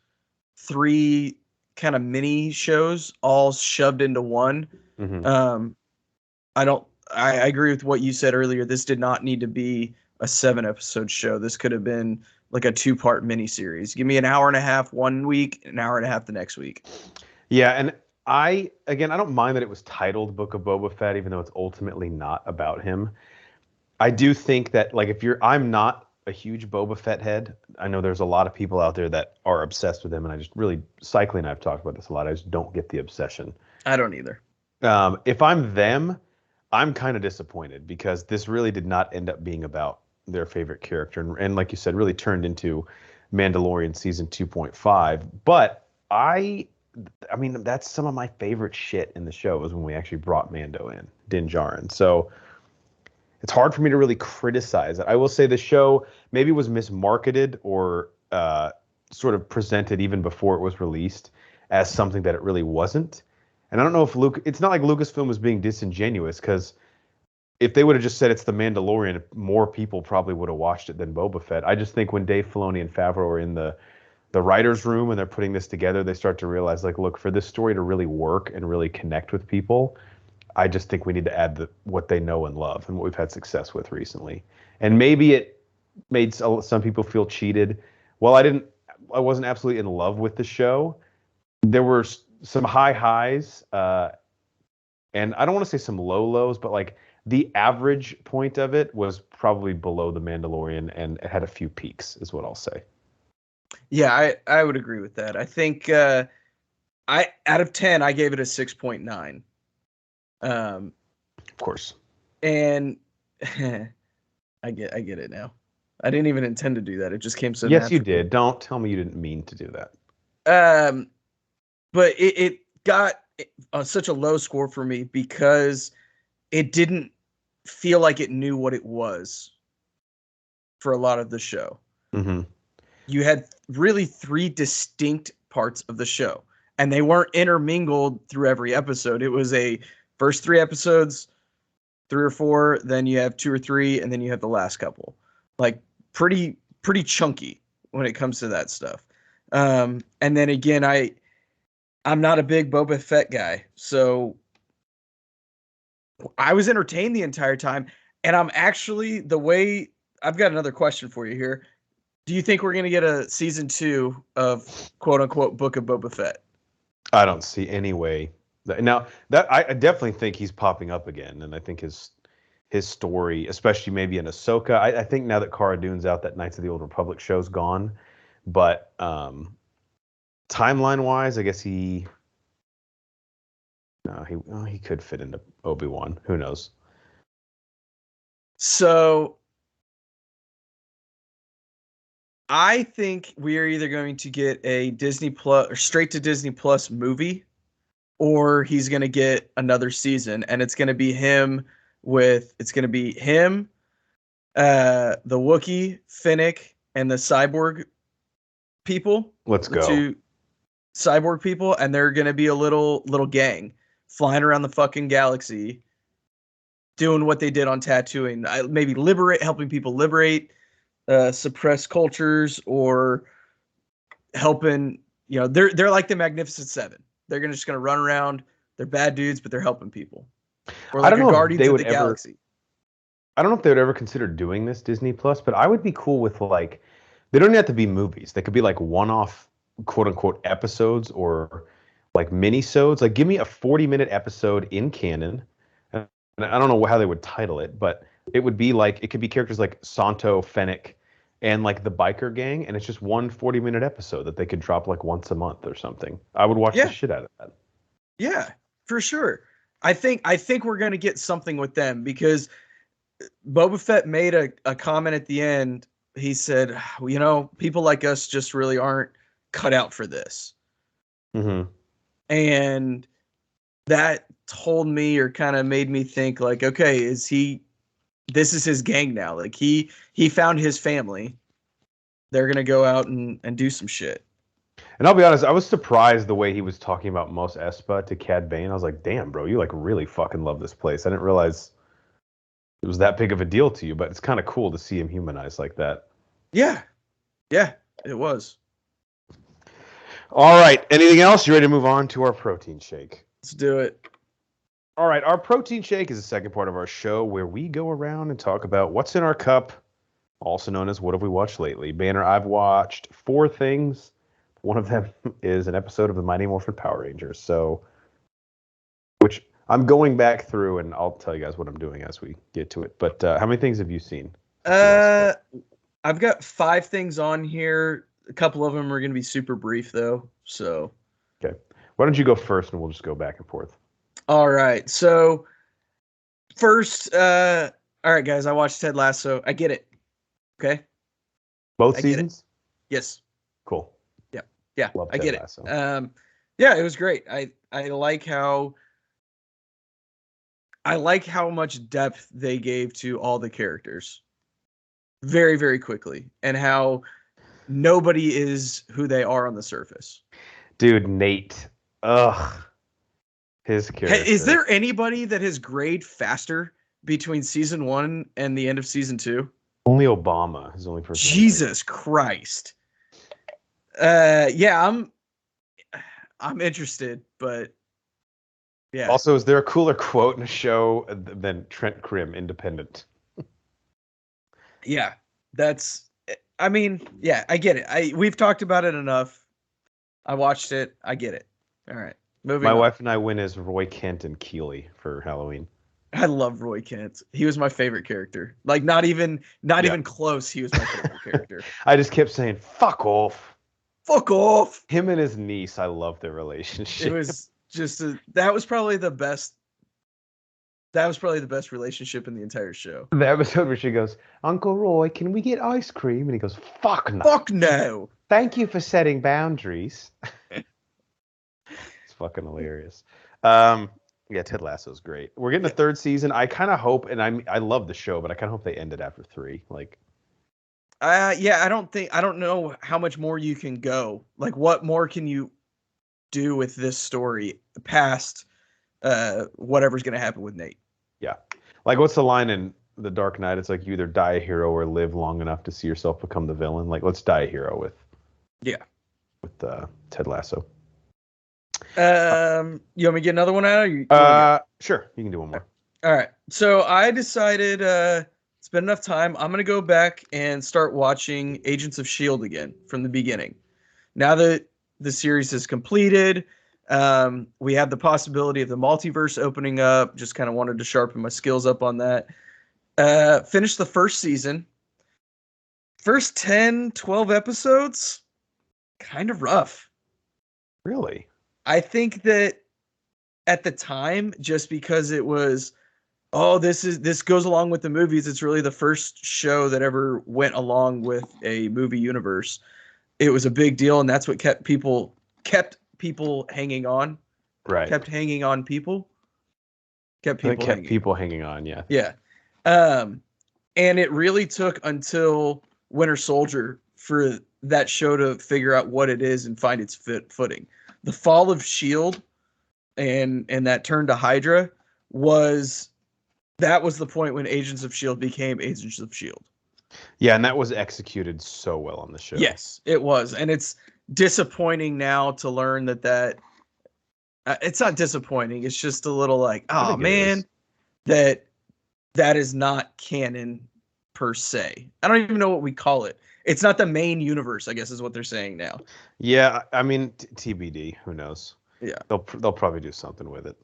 3 kind of mini shows all shoved into one. Mm-hmm. I agree with what you said earlier. This did not need to be a 7-episode show. This could have been like a 2-part miniseries. Give me an hour and a half one week, an hour and a half the next week. Yeah, and I don't mind that it was titled Book of Boba Fett, even though it's ultimately not about him. I do think that like I'm not a huge Boba Fett head. I know there's a lot of people out there that are obsessed with him, and I just really Cycling and I've talked about this a lot. I just don't get the obsession. I don't either. If I'm them, I'm kind of disappointed because this really did not end up being about their favorite character, and like you said, really turned into Mandalorian season 2.5. But I mean, that's some of my favorite shit in the show is when we actually brought Mando in, Din Djarin. So it's hard for me to really criticize it. I will say the show maybe was mismarketed or sort of presented even before it was released as something that it really wasn't. And I don't know if it's not like Lucasfilm was being disingenuous because if they would have just said it's The Mandalorian, more people probably would have watched it than Boba Fett. I just think when Dave Filoni and Favreau are in the writer's room and they're putting this together, they start to realize, like, look, for this story to really work and really connect with people, I just think we need to add what they know and love and what we've had success with recently. And maybe it made some people feel cheated. While I wasn't absolutely in love with the show, there were some high highs, and I don't want to say some low lows, but like the average point of it was probably below The Mandalorian, and it had a few peaks, is what I'll say. Yeah, I would agree with that. I think out of 10, I gave it a 6.9. Of course. And I get it now. I didn't even intend to do that. It just came so Yes, naturally. you did. Don't tell me you didn't mean to do that. But it got such a low score for me because it didn't feel like it knew what it was for a lot of the show. Mm-hmm. You had really 3 distinct parts of the show, and they weren't intermingled through every episode. It was a first 3 episodes, 3 or 4, then you have 2 or 3, and then you have the last couple. Like pretty chunky when it comes to that stuff. And then again, I'm not a big Boba Fett guy, so I was entertained the entire time. And I'm actually I've got another question for you here. Do you think we're going to get a season 2 of quote unquote Book of Boba Fett? I don't see any way. Now that I definitely think he's popping up again, and I think his story, especially maybe in Ahsoka. I think now that Cara Dune's out, that Knights of the Old Republic show's gone. But timeline wise, I guess he could fit into Obi-Wan. Who knows? So I think we are either going to get a Disney Plus or straight to Disney Plus movie, or he's going to get another season, and it's going to be him, the Wookiee, Finnick, and the cyborg people. Let's go. The 2 cyborg people, and they're going to be a little gang flying around the fucking galaxy, doing what they did on Tatooine. Maybe helping people liberate suppressed cultures, or helping, they're like the Magnificent Seven. They're just gonna run around. They're bad dudes, but they're helping people. Or like I don't know if Guardians they of would the ever. Galaxy. I don't know if they would ever consider doing this Disney Plus, but I would be cool with like. They don't have to be movies. They could be like one-off, quote unquote, episodes or like mini-sodes. Like, give me a 40-minute episode in canon. And I don't know how they would title it, but it would be like, it could be characters like Santo, Fennec, and like the biker gang, and it's just one 40-minute episode that they could drop like once a month or something. I would watch the shit out of that. Yeah, for sure. I think we're gonna get something with them, because Boba Fett made a comment at the end. He said, people like us just really aren't cut out for this. Mm-hmm. And that told me, or kind of made me think, like, okay, this is his gang now. Like, he found his family. They're going to go out and do some shit. And I'll be honest, I was surprised the way he was talking about Mos Espa to Cad Bane. I was like, damn, bro, you like really fucking love this place. I didn't realize it was that big of a deal to you, but it's kind of cool to see him humanized like that. Yeah, it was. All right, anything else? You ready to move on to our protein shake? Let's do it. All right, our protein shake is the second part of our show where we go around and talk about what's in our cup, also known as what have we watched lately. Banner, I've watched 4 things. One of them is an episode of the Mighty Morphin Power Rangers, which I'm going back through, and I'll tell you guys what I'm doing as we get to it. But how many things have you seen? I've got 5 things on here. A couple of them are going to be super brief, though. So, okay, why don't you go first, and we'll just go back and forth. All right. So, first, all right, guys. I watched Ted Lasso. I get it. Okay. Both seasons? Yes. Cool. Yeah. Love I Ted get it. Lasso. Yeah, it was great. I like how much depth they gave to all the characters very, very quickly, and how nobody is who they are on the surface. Dude, Nate. Ugh. His character. Hey, is there anybody that has grayed faster between season 1 and the end of season 2? Only Obama is the only person. Jesus Christ. Yeah, I'm interested, but yeah. Also, is there a cooler quote in a show than Trent Crimm, Independent? Yeah, I get it. We've talked about it enough. I watched it. I get it. All right. Moving on. My wife and I went as Roy Kent and Keeley for Halloween. I love Roy Kent. He was my favorite character. Like, not even close. He was my favorite character. I just kept saying, "Fuck off." Fuck off. Him and his niece, I love their relationship. It was just that was probably the best relationship in the entire show. The episode where she goes, "Uncle Roy, can we get ice cream?" And he goes, "Fuck no." Fuck no. Thank you for setting boundaries. It's fucking hilarious. Yeah, Ted Lasso's great. We're getting a 3rd season. I kind of hope, and I love the show, but I kind of hope they end it after 3. Like, yeah, I don't know how much more you can go. Like, what more can you do with this story past whatever's going to happen with Nate? Yeah. Like, what's the line in The Dark Knight? It's like, you either die a hero or live long enough to see yourself become the villain. Like, let's die a hero with Ted Lasso. You want me to get another one out? Or sure. You can do one more. All right. So I decided it's been enough time. I'm going to go back and start watching Agents of S.H.I.E.L.D. again from the beginning. Now that the series is completed, we have the possibility of the multiverse opening up. Just kind of wanted to sharpen my skills up on that. Finished the first season. First 10, 12 episodes, kind of rough. Really? I think that at the time, just because it was, this goes along with the movies. It's really the first show that ever went along with a movie universe. It was a big deal, and that's what kept people hanging on. Right. Kept hanging on people. Kept people hanging on. Yeah. Yeah. And it really took until Winter Soldier for that show to figure out what it is and find its footing. The fall of S.H.I.E.L.D. and that turn to Hydra was the point when Agents of Shield became Agents of Shield. Yeah, and that was executed so well on the show. Yes, it was, and it's disappointing now to learn that it's not disappointing. It's just a little like, oh man, that is not canon per se. I don't even know what we call it. It's not the main universe, I guess, is what they're saying now. Yeah, I mean, TBD. Who knows? Yeah, they'll probably do something with it,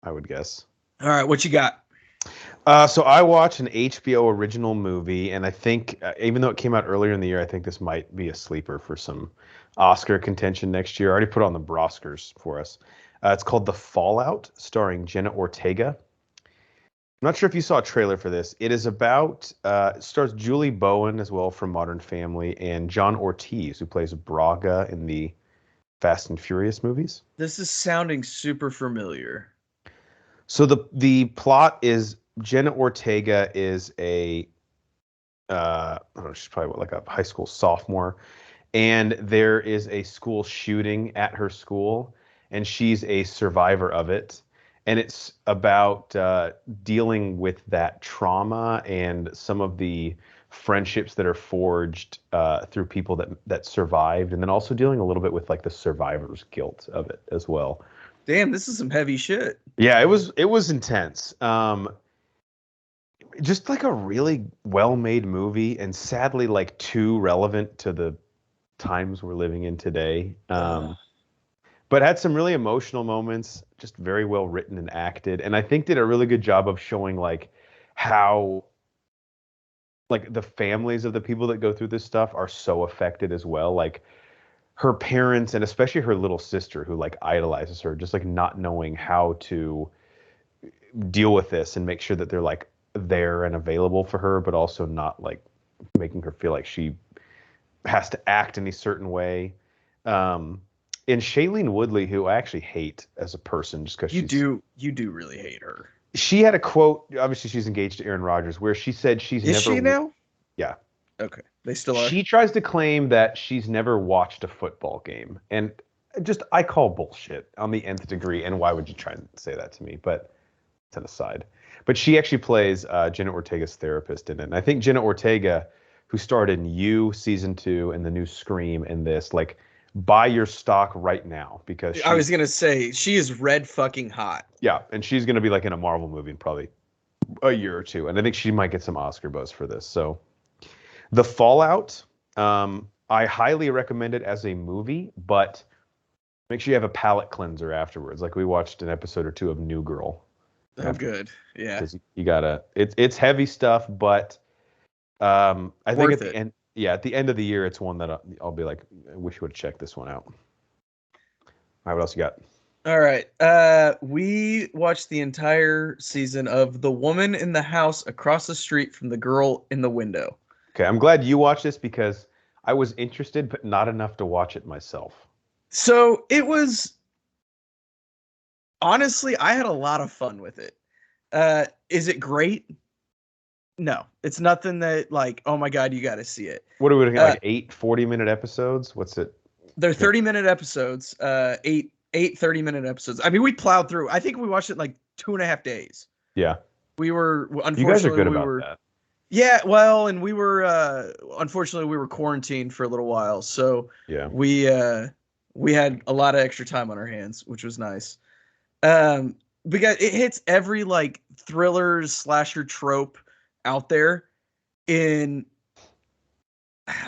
I would guess. All right, what you got? So I watched an HBO original movie, and I think even though it came out earlier in the year, I think this might be a sleeper for some Oscar contention next year. I already put it on the Broscars for us. It's called The Fallout, starring Jenna Ortega. I'm not sure if you saw a trailer for this. It is about, it stars Julie Bowen as well from Modern Family, and John Ortiz, who plays Braga in the Fast and Furious movies. This is sounding super familiar. So the plot is Jenna Ortega is a, I don't know, she's probably like a high school sophomore, and there is a school shooting at her school, and she's a survivor of it. And it's about dealing with that trauma and some of the friendships that are forged through people that survived, and then also dealing a little bit with like the survivor's guilt of it as well. Damn, this is some heavy shit. Yeah, it was intense. Just like a really well-made movie, and sadly like too relevant to the times we're living in today. But had some really emotional moments, just very well written and acted, and I think did a really good job of showing like how like the families of the people that go through this stuff are so affected as well. Like her parents, and especially her little sister, who like idolizes her, just like not knowing how to deal with this and make sure that they're like there and available for her, but also not like making her feel like she has to act in a certain way. And Shailene Woodley, who I actually hate as a person, just because you do really hate her. She had a quote. Obviously, she's engaged to Aaron Rodgers, where she said she's Is never. She now? Yeah. Okay. They still are. She tries to claim that she's never watched a football game, and just I call bullshit on the nth degree. And why would you try and say that to me? But to the side. But she actually plays Jenna Ortega's therapist in it, and I think Jenna Ortega, who starred in You season 2 and the new Scream in this, like, buy your stock right now, because I was gonna say she is red fucking hot. Yeah, and she's gonna be like in a Marvel movie in probably a year or two, and I think she might get some Oscar buzz for this. So, The Fallout, I highly recommend it as a movie, but make sure you have a palate cleanser afterwards. Like we watched an episode or two of New Girl. Oh, good. Yeah. You gotta. It's heavy stuff, but I think at the end. Yeah, at the end of the year, it's one that I'll be like, I wish you would have checked this one out. All right, what else you got? All right. We watched the entire season of The Woman in the House Across the Street from the Girl in the Window. Okay, I'm glad you watched this because I was interested, but not enough to watch it myself. So it was, honestly, I had a lot of fun with it. Is it great? No, it's nothing that like, oh my God, you got to see it. What are we looking at? Like 8 40-minute episodes? What's it? They're 30-minute episodes, eight 30-minute episodes. I mean, we plowed through. I think we watched it in like 2.5 days. Yeah. We were, unfortunately, you guys are good about that. Yeah, well, and we were, unfortunately, we were quarantined for a little while. So yeah, we had a lot of extra time on our hands, which was nice. Because it hits every like thriller slasher trope out there in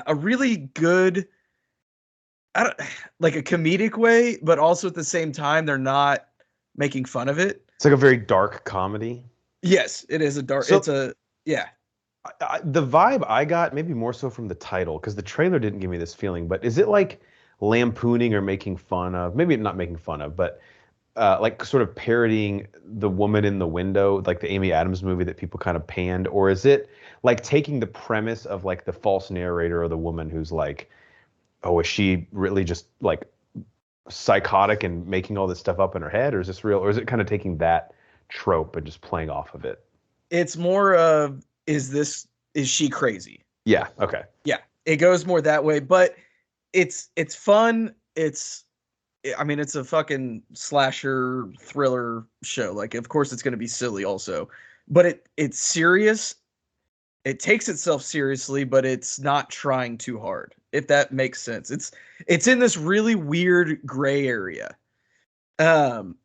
a really good, like a comedic way, but also at the same time, they're not making fun of it. It's like a very dark comedy. Yes, it is a dark. Yeah. The vibe I got, maybe more so from the title, because the trailer didn't give me this feeling, but is it like lampooning or making fun of, maybe not making fun of, but like sort of parodying The Woman in the Window, like the Amy Adams movie that people kind of panned? Or is it like taking the premise of like the false narrator or the woman who's like, oh, is she really just like psychotic and making all this stuff up in her head? Or is this real? Or is it kind of taking that trope and just playing off of it? It's more of, is she crazy? Yeah. Okay. Yeah. It goes more that way, but it's fun. It's I mean, it's a fucking slasher thriller show. Like, of course, it's going to be silly also, but it's serious. It takes itself seriously, but it's not trying too hard. If that makes sense, it's in this really weird gray area. Um,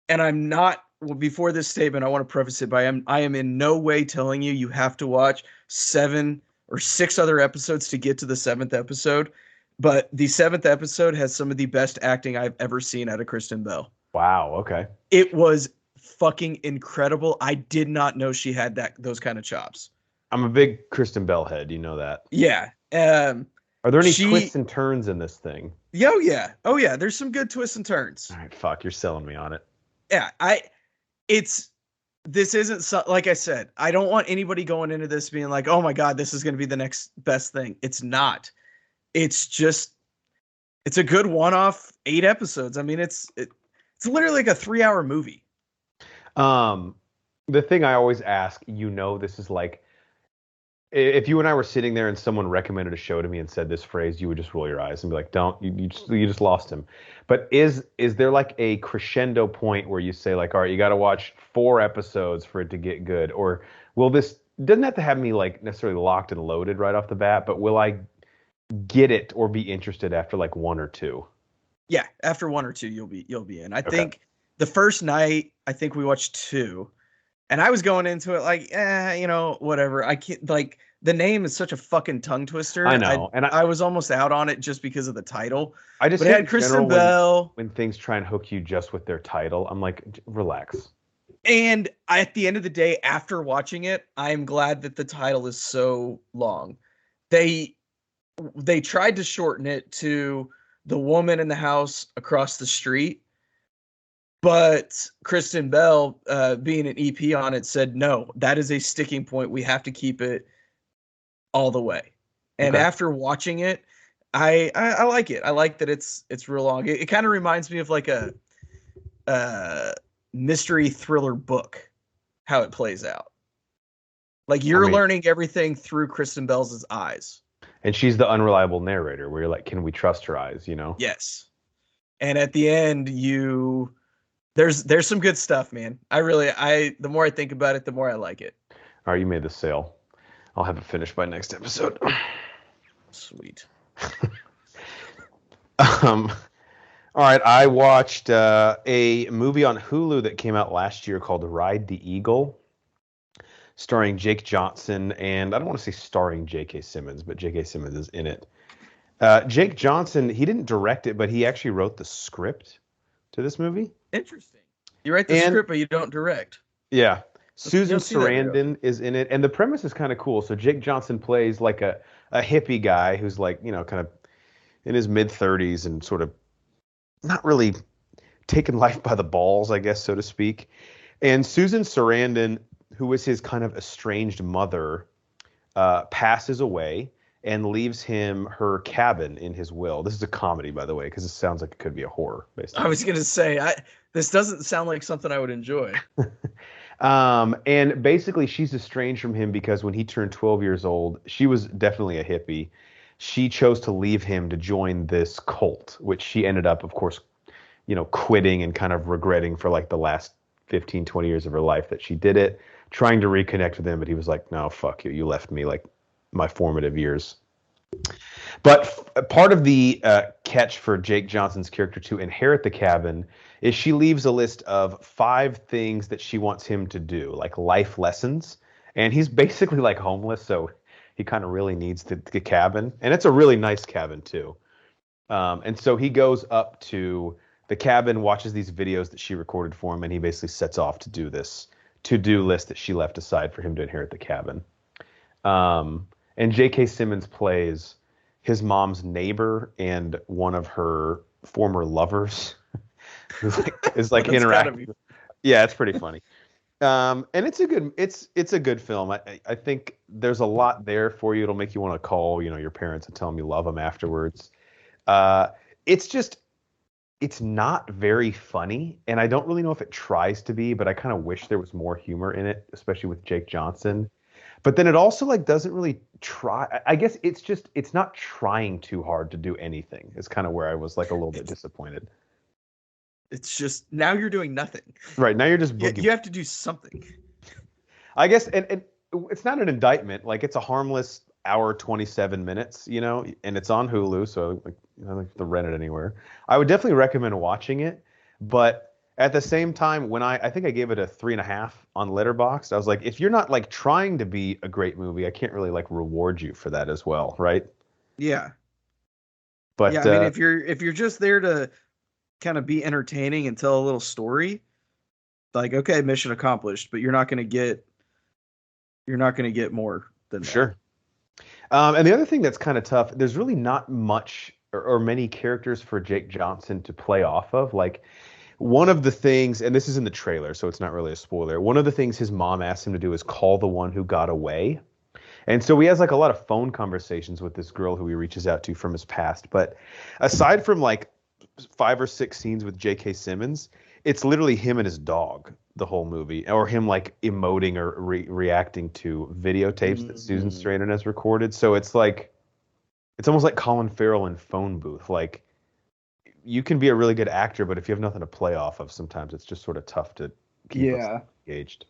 and I'm not. Well, before this statement, I want to preface it by I am in no way telling you you have to watch 7 or 6 other episodes to get to the 7th episode. But the 7th episode has some of the best acting I've ever seen out of Kristen Bell. Wow. Okay. It was fucking incredible. I did not know she had those kind of chops. I'm a big Kristen Bell head. You know that. Yeah. Are there any twists and turns in this thing? Oh yeah. Oh yeah. There's some good twists and turns. All right. Fuck. You're selling me on it. Yeah. This isn't like I said, I don't want anybody going into this being like, oh my God, this is going to be the next best thing. It's not. It's a good one-off 8 episodes. I mean, it's literally like a 3-hour movie. The thing I always ask, this is like, if you and I were sitting there and someone recommended a show to me and said this phrase, you would just roll your eyes and be like, "Don't you just lost him." But is there like a crescendo point where you say like, "All right, you got to watch 4 episodes for it to get good," or doesn't have to have me like necessarily locked and loaded right off the bat, but will I get it or be interested after like 1 or 2? Yeah, after 1 or 2, you'll be in. I think the first night, I think we watched 2. And I was going into it like, whatever. I can't, like, the name is such a fucking tongue twister. I know. And I was almost out on it just because of the title. I just but it had Kristen Bell. When things try and hook you just with their title, I'm like, relax. And at the end of the day, after watching it, I'm glad that the title is so long. They tried to shorten it to The Woman in the House Across the Street. But Kristen Bell, being an EP on it, said, no, that is a sticking point. We have to keep it all the way. And after watching it, I like it. I like that it's real long. It kind of reminds me of like a mystery thriller book, how it plays out. Like you're learning everything through Kristen Bell's eyes. And she's the unreliable narrator where you're like, can we trust her eyes, Yes. And at the end, there's some good stuff, man. The more I think about it, the more I like it. All right, you made the sale. I'll have it finished by next episode. Sweet. All right, I watched a movie on Hulu that came out last year called Ride the Eagle, starring Jake Johnson, and I don't want to say starring J.K. Simmons, but J.K. Simmons is in it. Jake Johnson, he didn't direct it, but he actually wrote the script to this movie. Interesting. You write the script, but you don't direct. Yeah. Susan Sarandon is in it, and the premise is kind of cool. So Jake Johnson plays like a hippie guy who's like, kind of in his mid-30s and sort of not really taking life by the balls, I guess, so to speak. And Susan Sarandon, who was his kind of estranged mother, passes away and leaves him her cabin in his will. This is a comedy, by the way, because it sounds like it could be a horror. Basically. I was going to say, this doesn't sound like something I would enjoy. And basically, she's estranged from him because when he turned 12 years old, she was definitely a hippie. She chose to leave him to join this cult, which she ended up, of course, quitting and kind of regretting for like the last 15, 20 years of her life that she did it, trying to reconnect with him. But he was like, no, fuck you. You left me like my formative years. But part of the catch for Jake Johnson's character to inherit the cabin is she leaves a list of 5 things that she wants him to do, like life lessons. And he's basically like homeless, so he kind of really needs the cabin. And it's a really nice cabin, too. And so he goes up to the cabin, watches these videos that she recorded for him, and he basically sets off to do this to-do list that she left aside for him to inherit the cabin. And J.K. Simmons plays his mom's neighbor and one of her former lovers. is like interacting. Yeah, it's pretty funny. And it's a good film. I think there's a lot there for you. It'll make you want to call, your parents and tell them you love them afterwards. It's not very funny, and I don't really know if it tries to be, but I kind of wish there was more humor in it, especially with Jake Johnson. But then it also like doesn't really try. I guess it's not trying too hard to do anything. It's kind of where I was like a little bit disappointed. It's just now you're doing nothing. Right, now you're just You have to do something. I guess, and it's not an indictment. Like it's a harmless hour 27 minutes, and it's on Hulu, so like you don't have to rent it anywhere. I would definitely recommend watching it, but at the same time, when I think I gave it a 3.5 on Letterboxd, I was like, if you're not like trying to be a great movie, I can't really like reward you for that as well, right? Yeah. But yeah, I mean, if you're just there to kind of be entertaining and tell a little story, like okay, mission accomplished. But you're not gonna get more than that. sure. And the other thing that's kind of tough, there's really not much or many characters for Jake Johnson to play off of. Like one of the things, and this is in the trailer, so it's not really a spoiler. One of the things his mom asked him to do is call the one who got away. And so he has like a lot of phone conversations with this girl who he reaches out to from his past. But aside from like 5 or 6 scenes with J.K. Simmons, it's literally him and his dog the whole movie, or him like emoting or reacting to videotapes that Susan Sarandon has recorded. So it's like, it's almost like Colin Farrell in Phone Booth. Like you can be a really good actor, but if you have nothing to play off of, sometimes it's just sort of tough to keep us engaged.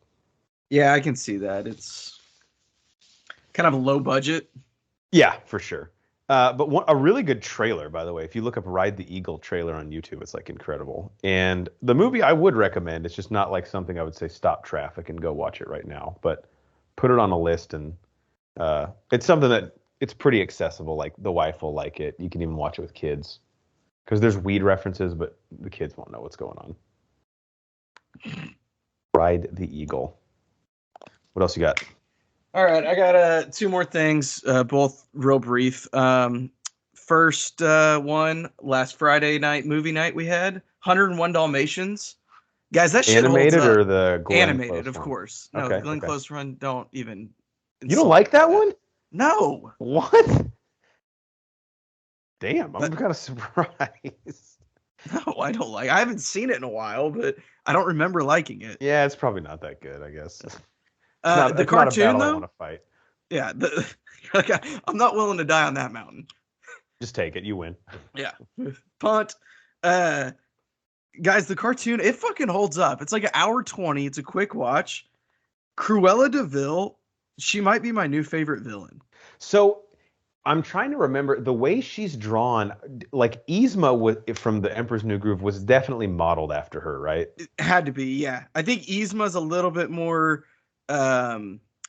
Yeah, I can see that. It's kind of a low budget. Yeah, for sure. But a really good trailer, by the way. If you look up Ride the Eagle trailer on YouTube, it's like incredible. And the movie I would recommend. It's just not like something I would say stop traffic and go watch it right now. But put it on a list, and it's something that it's pretty accessible. Like the wife will like it. You can even watch it with kids because there's weed references, but the kids won't know what's going on. Ride the Eagle. What else you got? All right, I got 2 more things, both real brief. First one, last Friday night movie night we had 101 Dalmatians. Guys, that shit animated holds up. or the Glenn animated, Close of one? course. No, Okay, Glenn Close run don't even. You don't like that one? No. What? Damn, I'm kind of surprised. No, I don't like. I haven't seen it in a while, but I don't remember liking it. Yeah, it's probably not that good, I guess. The cartoon, though. I want to fight. Yeah, I'm not willing to die on that mountain. Just take it. You win. Yeah. Punt. Guys, the cartoon, it fucking holds up. It's like 1:20. It's a quick watch. Cruella de Vil, she might be my new favorite villain. So I'm trying to remember the way she's drawn. Like Yzma from The Emperor's New Groove was definitely modeled after her, right? It had to be, yeah. I think Yzma's a little bit more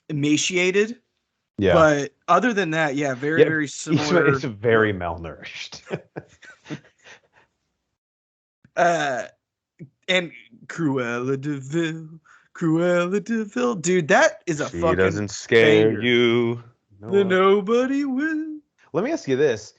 emaciated. Yeah. But other than that, yeah, very similar. Yzma is very malnourished. And Cruella de Vil, dude, that is a fucking. She doesn't scare banger. You. Then nobody will. Let me ask you this.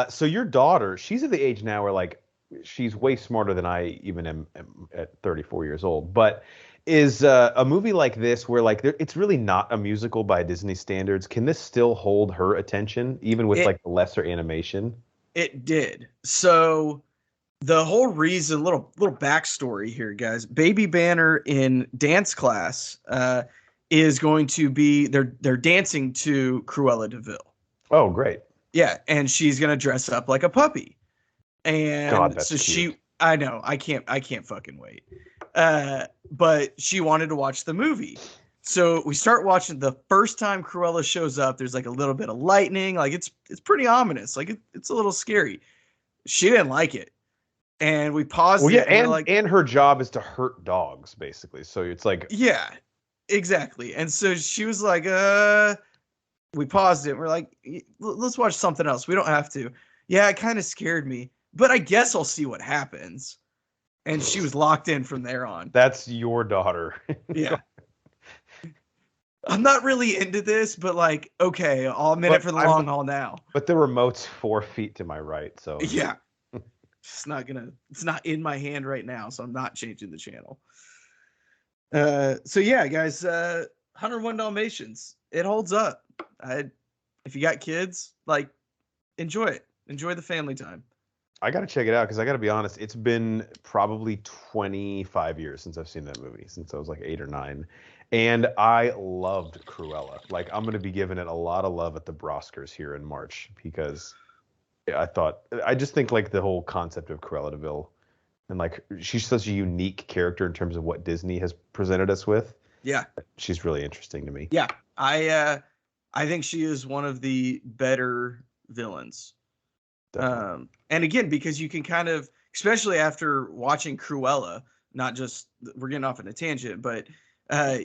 So your daughter, she's at the age now where like she's way smarter than I even am at 34 years old. But is a movie like this where like it's really not a musical by Disney standards? Can this still hold her attention even with like the lesser animation? It did. So the whole reason, little backstory here, guys. Baby Banner in dance class is going to be they're dancing to Cruella de Vil. Oh, great. Yeah, and she's gonna dress up like a puppy. And God, that's so cute. I know, I can't fucking wait. But she wanted to watch the movie. So we start watching. The first time Cruella shows up, there's like a little bit of lightning. Like it's pretty ominous. Like it's a little scary. She didn't like it. And we paused it. And her job is to hurt dogs, basically. So it's like, yeah, exactly. And so she was like, we paused it. We're like, let's watch something else. We don't have to. Yeah, it kind of scared me, but I guess I'll see what happens. And she was locked in from there on. That's your daughter. Yeah. I'm not really into this, but like, okay, I'll admit it for the long haul now. But the remote's 4 feet to my right, so yeah. It's not in my hand right now, so I'm not changing the channel. So yeah, guys, 101 Dalmatians. It holds up. If you got kids, like, enjoy it. Enjoy the family time. I got to check it out because I got to be honest, it's been probably 25 years since I've seen that movie, since I was like 8 or 9. And I loved Cruella. Like, I'm going to be giving it a lot of love at the Broscars here in March because I just think like the whole concept of Cruella de Vil and like she's such a unique character in terms of what Disney has presented us with. Yeah. She's really interesting to me. Yeah. I think she is one of the better villains. Definitely. And again, because you can kind of, especially after watching Cruella, not just we're getting off on a tangent, but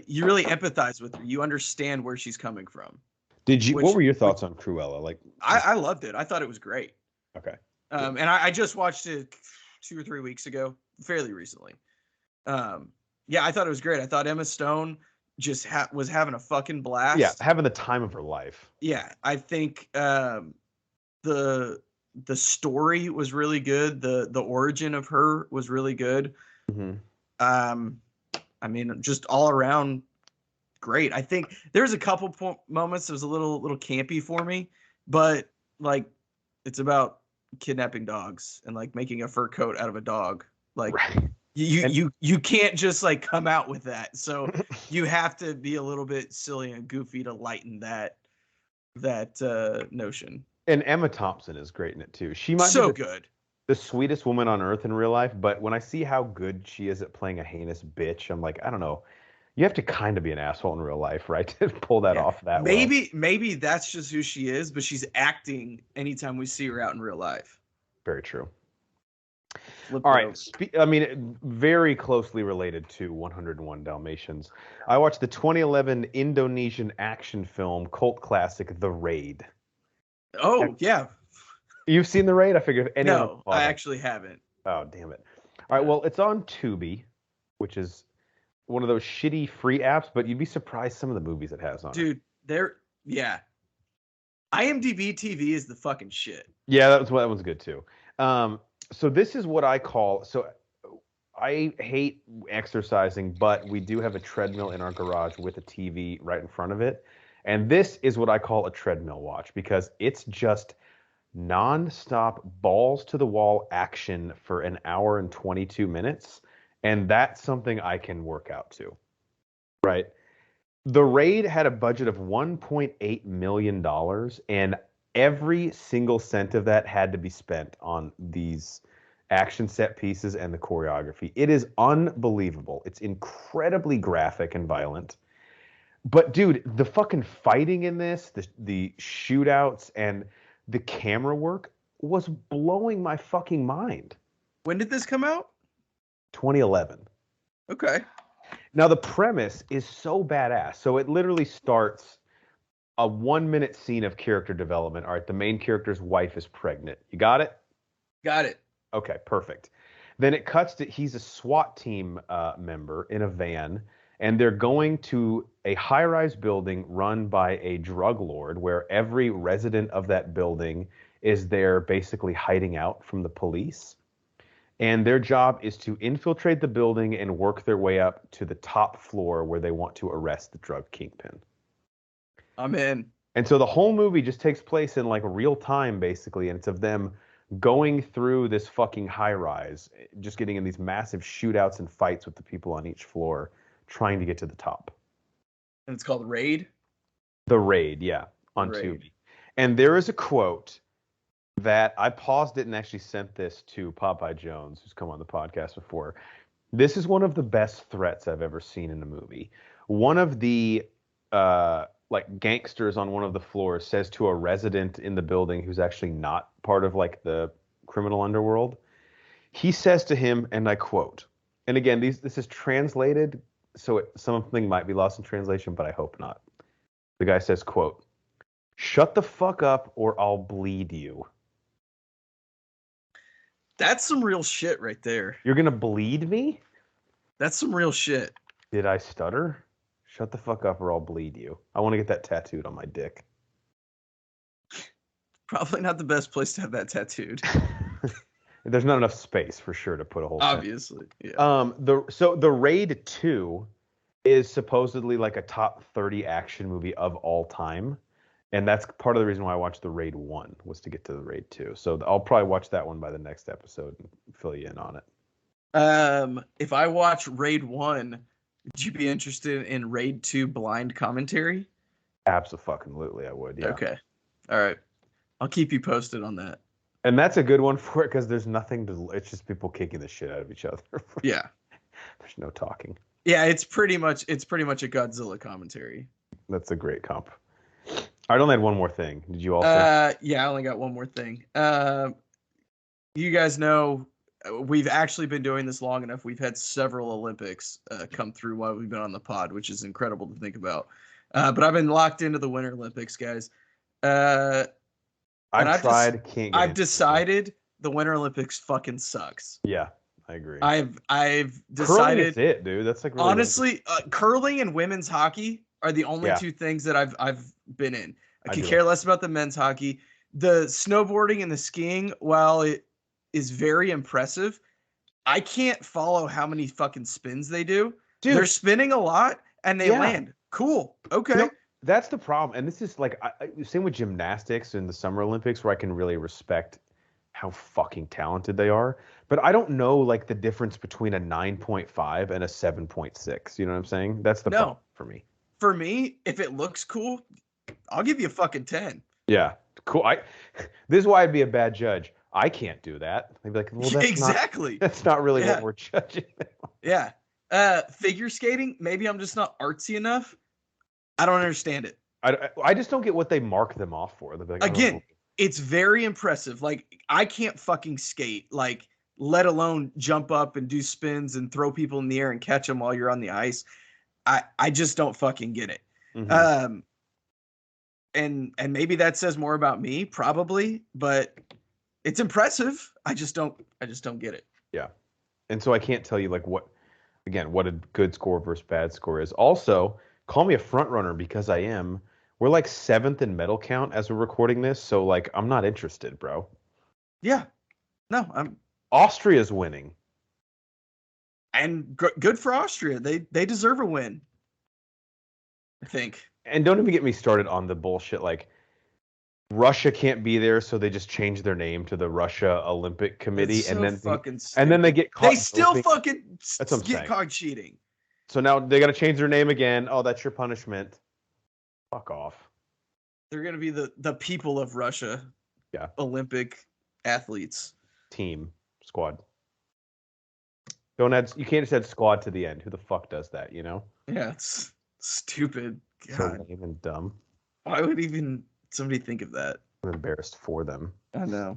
you really empathize with her. You understand where she's coming from. What were your thoughts on Cruella? Like, I loved it. I thought it was great. okay. And I just watched it 2 or 3 weeks ago, fairly recently. Yeah, I thought it was great. I thought Emma Stone just was having a fucking blast. Yeah, having the time of her life. Yeah, I think the story was really good. The origin of her was really good. Mm-hmm. I mean, just all around great. I think there's a couple moments that was a little campy for me, but like it's about kidnapping dogs and like making a fur coat out of a dog. Like right. you can't just like come out with that. So you have to be a little bit silly and goofy to lighten that notion. And Emma Thompson is great in it too. She might so be good. The sweetest woman on earth in real life, but when I see how good she is at playing a heinous bitch, I'm like, I don't know. You have to kind of be an asshole in real life, right, to pull that off that well. Maybe that's just who she is, but she's acting anytime we see her out in real life. Very true. All right. I mean, very closely related to 101 Dalmatians. I watched the 2011 Indonesian action film cult classic, The Raid. Oh, yeah. You've seen The Raid? I figured if anyone. No, I actually haven't. Oh, damn it. All right. Well, it's on Tubi, which is one of those shitty free apps, but you'd be surprised some of the movies it has on it. Dude, yeah. IMDb TV is the fucking shit. Yeah, that one's good too. So this is what I call. So I hate exercising, but we do have a treadmill in our garage with a TV right in front of it, and this is what I call a treadmill watch because it's just non-stop balls to the wall action for an hour and 22 minutes, and that's something I can work out to. Right. The Raid had a budget of $1.8 million, and every single cent of that had to be spent on these action set pieces and the choreography. It is unbelievable. It's incredibly graphic and violent. But dude, the fucking fighting in this, the shootouts and the camera work was blowing my fucking mind. When did this come out? 2011. Okay. Now the premise is so badass. So it literally starts a 1-minute scene of character development. All right, the main character's wife is pregnant. You got it? Got it. Okay, perfect. Then it cuts to he's a SWAT team member in a van, and they're going to a high-rise building run by a drug lord where every resident of that building is there basically hiding out from the police. And their job is to infiltrate the building and work their way up to the top floor where they want to arrest the drug kingpin. I'm in. And so the whole movie just takes place in like real time, basically, and it's of them going through this fucking high rise, just getting in these massive shootouts and fights with the people on each floor, trying to get to the top. And it's called Raid? The Raid, yeah, on Tubi. And there is a quote that I paused it and actually sent this to Popeye Jones, who's come on the podcast before. This is one of the best threats I've ever seen in a movie. One of the like gangsters on one of the floors says to a resident in the building who's actually not part of like the criminal underworld. He says to him, and I quote, and again, this is translated, so something might be lost in translation, but I hope not. The guy says, quote, "Shut the fuck up or I'll bleed you." That's some real shit right there. You're going to bleed me? That's some real shit. Did I stutter? Shut the fuck up or I'll bleed you. I want to get that tattooed on my dick. Probably not the best place to have that tattooed. There's not enough space for sure to put a whole Obviously, yeah. The Raid 2 is supposedly like a top 30 action movie of all time. And that's part of the reason why I watched the Raid 1 was to get to the Raid 2. So I'll probably watch that one by the next episode and fill you in on it. If I watch Raid 1, Would you be interested in Raid 2 blind commentary? Absolutely, I would. Yeah. Okay. All right. I'll keep you posted on that. And that's a good one for it because there's nothing to. It's just people kicking the shit out of each other. Yeah. There's no talking. Yeah, it's pretty much a Godzilla commentary. That's a great comp. I only had one more thing. Did you also? Yeah, I only got one more thing. You guys know we've actually been doing this long enough. We've had several Olympics come through while we've been on the pod, which is incredible to think about. But I've been locked into the Winter Olympics, guys. I've tried, can't get I've into it. decided the Winter Olympics fucking sucks. Yeah, I agree. I've Curling decided is it, dude. That's like really honestly, curling and women's hockey are the only Yeah. two things that I've been in. I I could do. care less about the men's hockey. The snowboarding and the skiing, while it is very impressive, I can't follow how many fucking spins they do. Dude. They're spinning a lot and they Yeah. land. Cool. Okay. You know, that's the problem. And this is like, same with gymnastics in the Summer Olympics, where I can really respect how fucking talented they are. But I don't know like the difference between a 9.5 and a 7.6. You know what I'm saying? That's the problem for me. For me, if it looks cool, I'll give you a fucking 10. Yeah. Cool. This is why I'd be a bad judge. I can't do that. They'd be like, well, that's exactly. That's not really what we're judging. Yeah. Figure skating, maybe I'm just not artsy enough. I don't understand it. I just don't get what they mark them off for. They'll be like, Again, it's very impressive. Like, I can't fucking skate, like, let alone jump up and do spins and throw people in the air and catch them while you're on the ice. I just don't fucking get it. Mm-hmm. And maybe that says more about me, probably, but it's impressive. I just don't get it. Yeah. And so I can't tell you like what a good score versus bad score is. Also, call me a front runner because I am. We're like 7th in medal count as we're recording this, so like I'm not interested, bro. Yeah. No, Austria's winning. And good for Austria. They deserve a win, I think. And don't even get me started on the bullshit like Russia can't be there, so they just change their name to the Russia Olympic Committee, so and then they get caught. They still fucking get caught cheating. So now they got to change their name again. Oh, that's your punishment. Fuck off. They're gonna be the people of Russia. Yeah. Olympic athletes. Team squad. You can't just add squad to the end. Who the fuck does that? You know? Yeah, it's stupid. God. So lame and dumb. Why would even somebody think of that? I'm embarrassed for them. I know.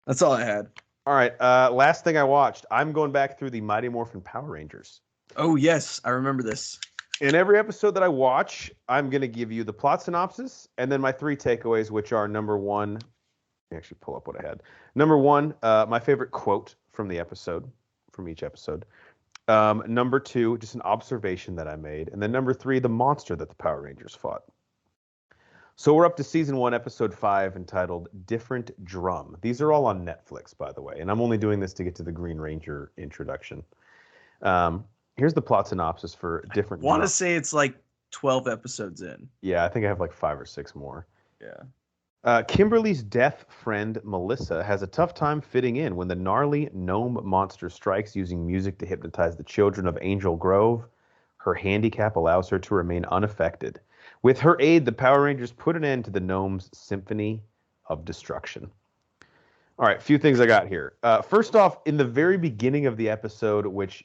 That's all I had. All right. Last thing I watched. I'm going back through the Mighty Morphin Power Rangers. Oh yes, I remember this. In every episode that I watch, I'm going to give you the plot synopsis and then my 3 takeaways, which are number 1. Let me actually pull up what I had. Number 1, my favorite quote from the episode, from each episode. Number 2, just an observation that I made. And then number 3, the monster that the Power Rangers fought. So we're up to season 1, episode 5, entitled Different Drum. These are all on Netflix, by the way. And I'm only doing this to get to the Green Ranger introduction. Here's the plot synopsis for Different Drum. I want to say it's like 12 episodes in. Yeah, I think I have like 5 or 6 more. Yeah. Kimberly's deaf friend Melissa has a tough time fitting in when the gnarly gnome monster strikes using music to hypnotize the children of Angel Grove. Her handicap allows her to remain unaffected. With her aid, the Power Rangers put an end to the gnome's symphony of destruction. All right, a few things I got here. First off, in the very beginning of the episode, which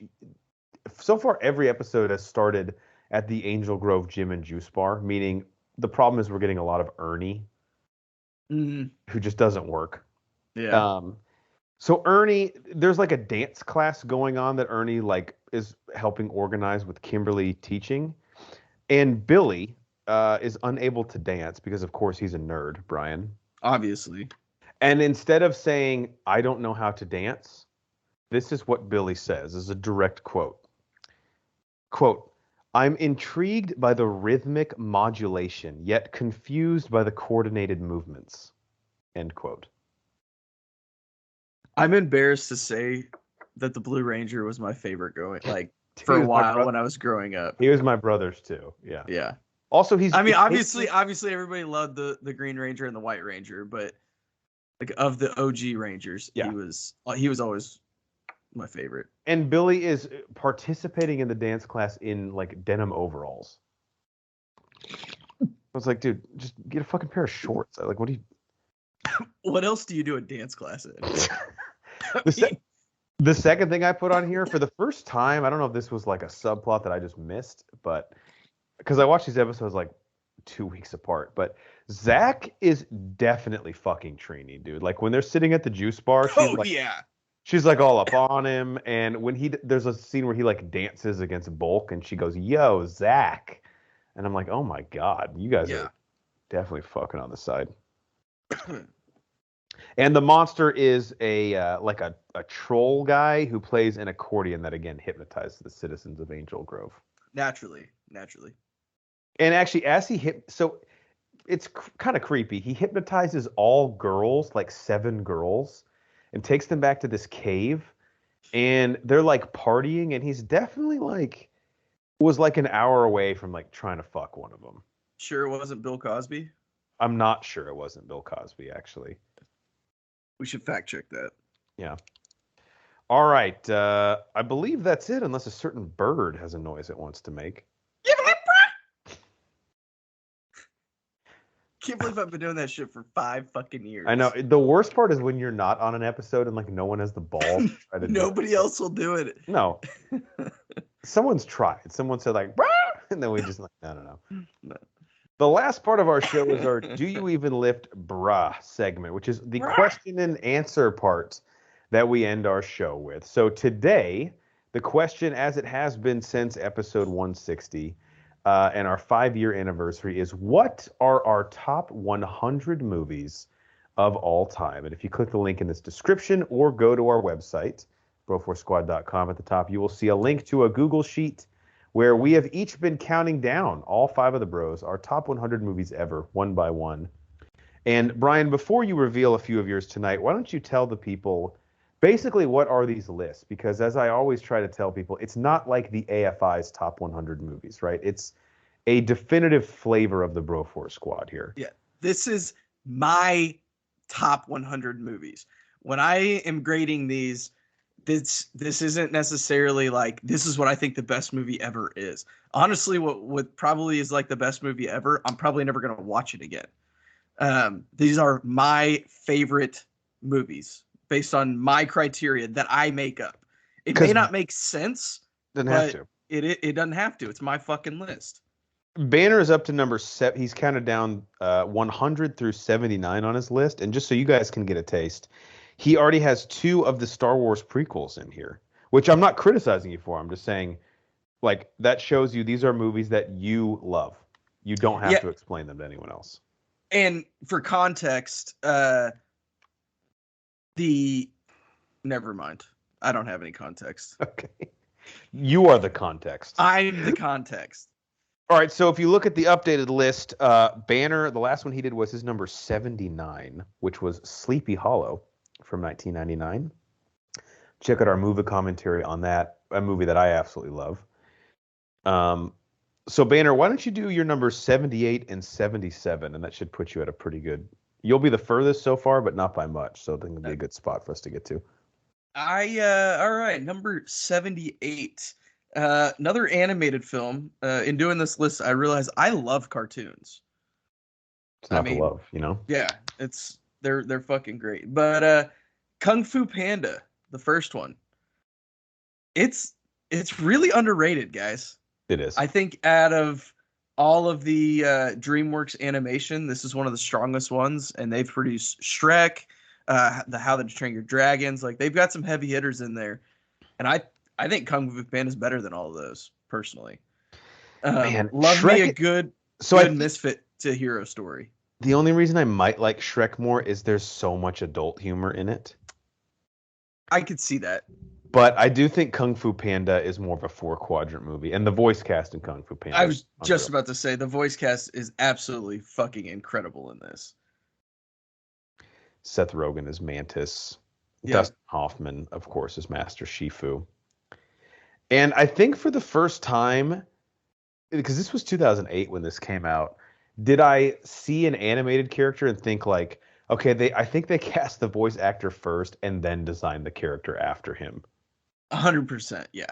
so far every episode has started at the Angel Grove Gym and Juice Bar, meaning the problem is we're getting a lot of Ernie, who just doesn't work. Yeah. So Ernie, there's like a dance class going on that Ernie like is helping organize with Kimberly teaching, and Billy is unable to dance because of course he's a nerd, Brian. Obviously. And instead of saying, "I don't know how to dance," this is what Billy says. This is a direct quote. Quote, "I'm intrigued by the rhythmic modulation, yet confused by the coordinated movements." End quote. I'm embarrassed to say that the Blue Ranger was my favorite for a while when I was growing up. He was my brother's too. Yeah. Yeah. Also, obviously everybody loved the Green Ranger and the White Ranger, but like of the OG Rangers, he was always my favorite. And Billy is participating in the dance class in like denim overalls. I was like, dude, just get a fucking pair of shorts. Like, what do you? What else do you do a dance class in? The second thing I put on here for the first time, I don't know if this was like a subplot that I just missed, but because I watched these episodes like 2 weeks apart, but Zach is definitely fucking Trini, dude. Like when they're sitting at the juice bar, she's like all up on him, and when there's a scene where he like dances against Bulk, and she goes, "Yo, Zach," and I'm like, "Oh my god, you guys are definitely fucking on the side." And the monster is like a troll guy who plays an accordion that again hypnotizes the citizens of Angel Grove. Naturally. And actually, so it's kind of creepy. He hypnotizes all girls, like 7 girls, and takes them back to this cave, and they're like partying, and he's definitely was like an hour away from like trying to fuck one of them. Sure, it wasn't Bill Cosby? I'm not sure it wasn't Bill Cosby, actually. We should fact check that. Yeah. All right. I believe that's it, unless a certain bird has a noise it wants to make. Can't believe I've been doing that shit for 5 fucking years. I know. The worst part is when you're not on an episode and like no one has the balls to try to Nobody else will do it. No. Someone's tried. Someone said like, "Brah!" And then we just like, no. The last part of our show is our "Do You Even Lift Brah" segment, which is the question and answer part that we end our show with. So today, the question, as it has been since episode 160, and our 5-year anniversary, is what are our top 100 movies of all time? And if you click the link in this description or go to our website, broforsquad.com, at the top, you will see a link to a Google Sheet where we have each been counting down, all 5 of the bros, our top 100 movies ever, one by one. And Brian, before you reveal a few of yours tonight, why don't you tell the people basically what are these lists? Because as I always try to tell people, it's not like the AFI's top 100 movies, right? It's a definitive flavor of the Broforce Squad here. Yeah, this is my top 100 movies. When I am grading these, this isn't necessarily like this is what I think the best movie ever is. Honestly, what probably is like the best movie ever, I'm probably never going to watch it again. These are my favorite movies based on my criteria that I make up. It may not make sense, doesn't have to. It doesn't have to. It's my fucking list. Banner is up to number 7. He's counted down 100 through 79 on his list. And just so you guys can get a taste, he already has 2 of the Star Wars prequels in here, which I'm not criticizing you for. I'm just saying, like, that shows you these are movies that you love. You don't have to explain them to anyone else. And for context, never mind. I don't have any context. Okay. You are the context. I'm the context. All right, so if you look at the updated list, Banner, the last one he did was his number 79, which was Sleepy Hollow from 1999. Check out our movie commentary on that, a movie that I absolutely love. So Banner, why don't you do your numbers 78 and 77, and that should put you at a pretty good... You'll be the furthest so far, but not by much, so I think it'll be a good spot for us to get to. All right, number 78. Another animated film. In doing this list, I realized I love cartoons. It's not the love, you know? Yeah, they're fucking great. But Kung Fu Panda, the first one, it's really underrated, guys. It is. I think out of all of the DreamWorks animation, this is one of the strongest ones, and they've produced Shrek, the How to Train Your Dragons. Like, they've got some heavy hitters in there, and I think Kung Fu Panda is better than all of those, personally. Man, love Shrek, me a good misfit to hero story. The only reason I might like Shrek more is there's so much adult humor in it. I could see that. But I do think Kung Fu Panda is more of a 4-quadrant movie, and the voice cast in Kung Fu Panda. I was just about to say the voice cast is absolutely fucking incredible in this. Seth Rogen is Mantis. Yeah. Dustin Hoffman, of course, is Master Shifu. And I think for the first time, because this was 2008 when this came out, did I see an animated character and think like, okay, I think they cast the voice actor first and then designed the character after him. 100%. Yeah.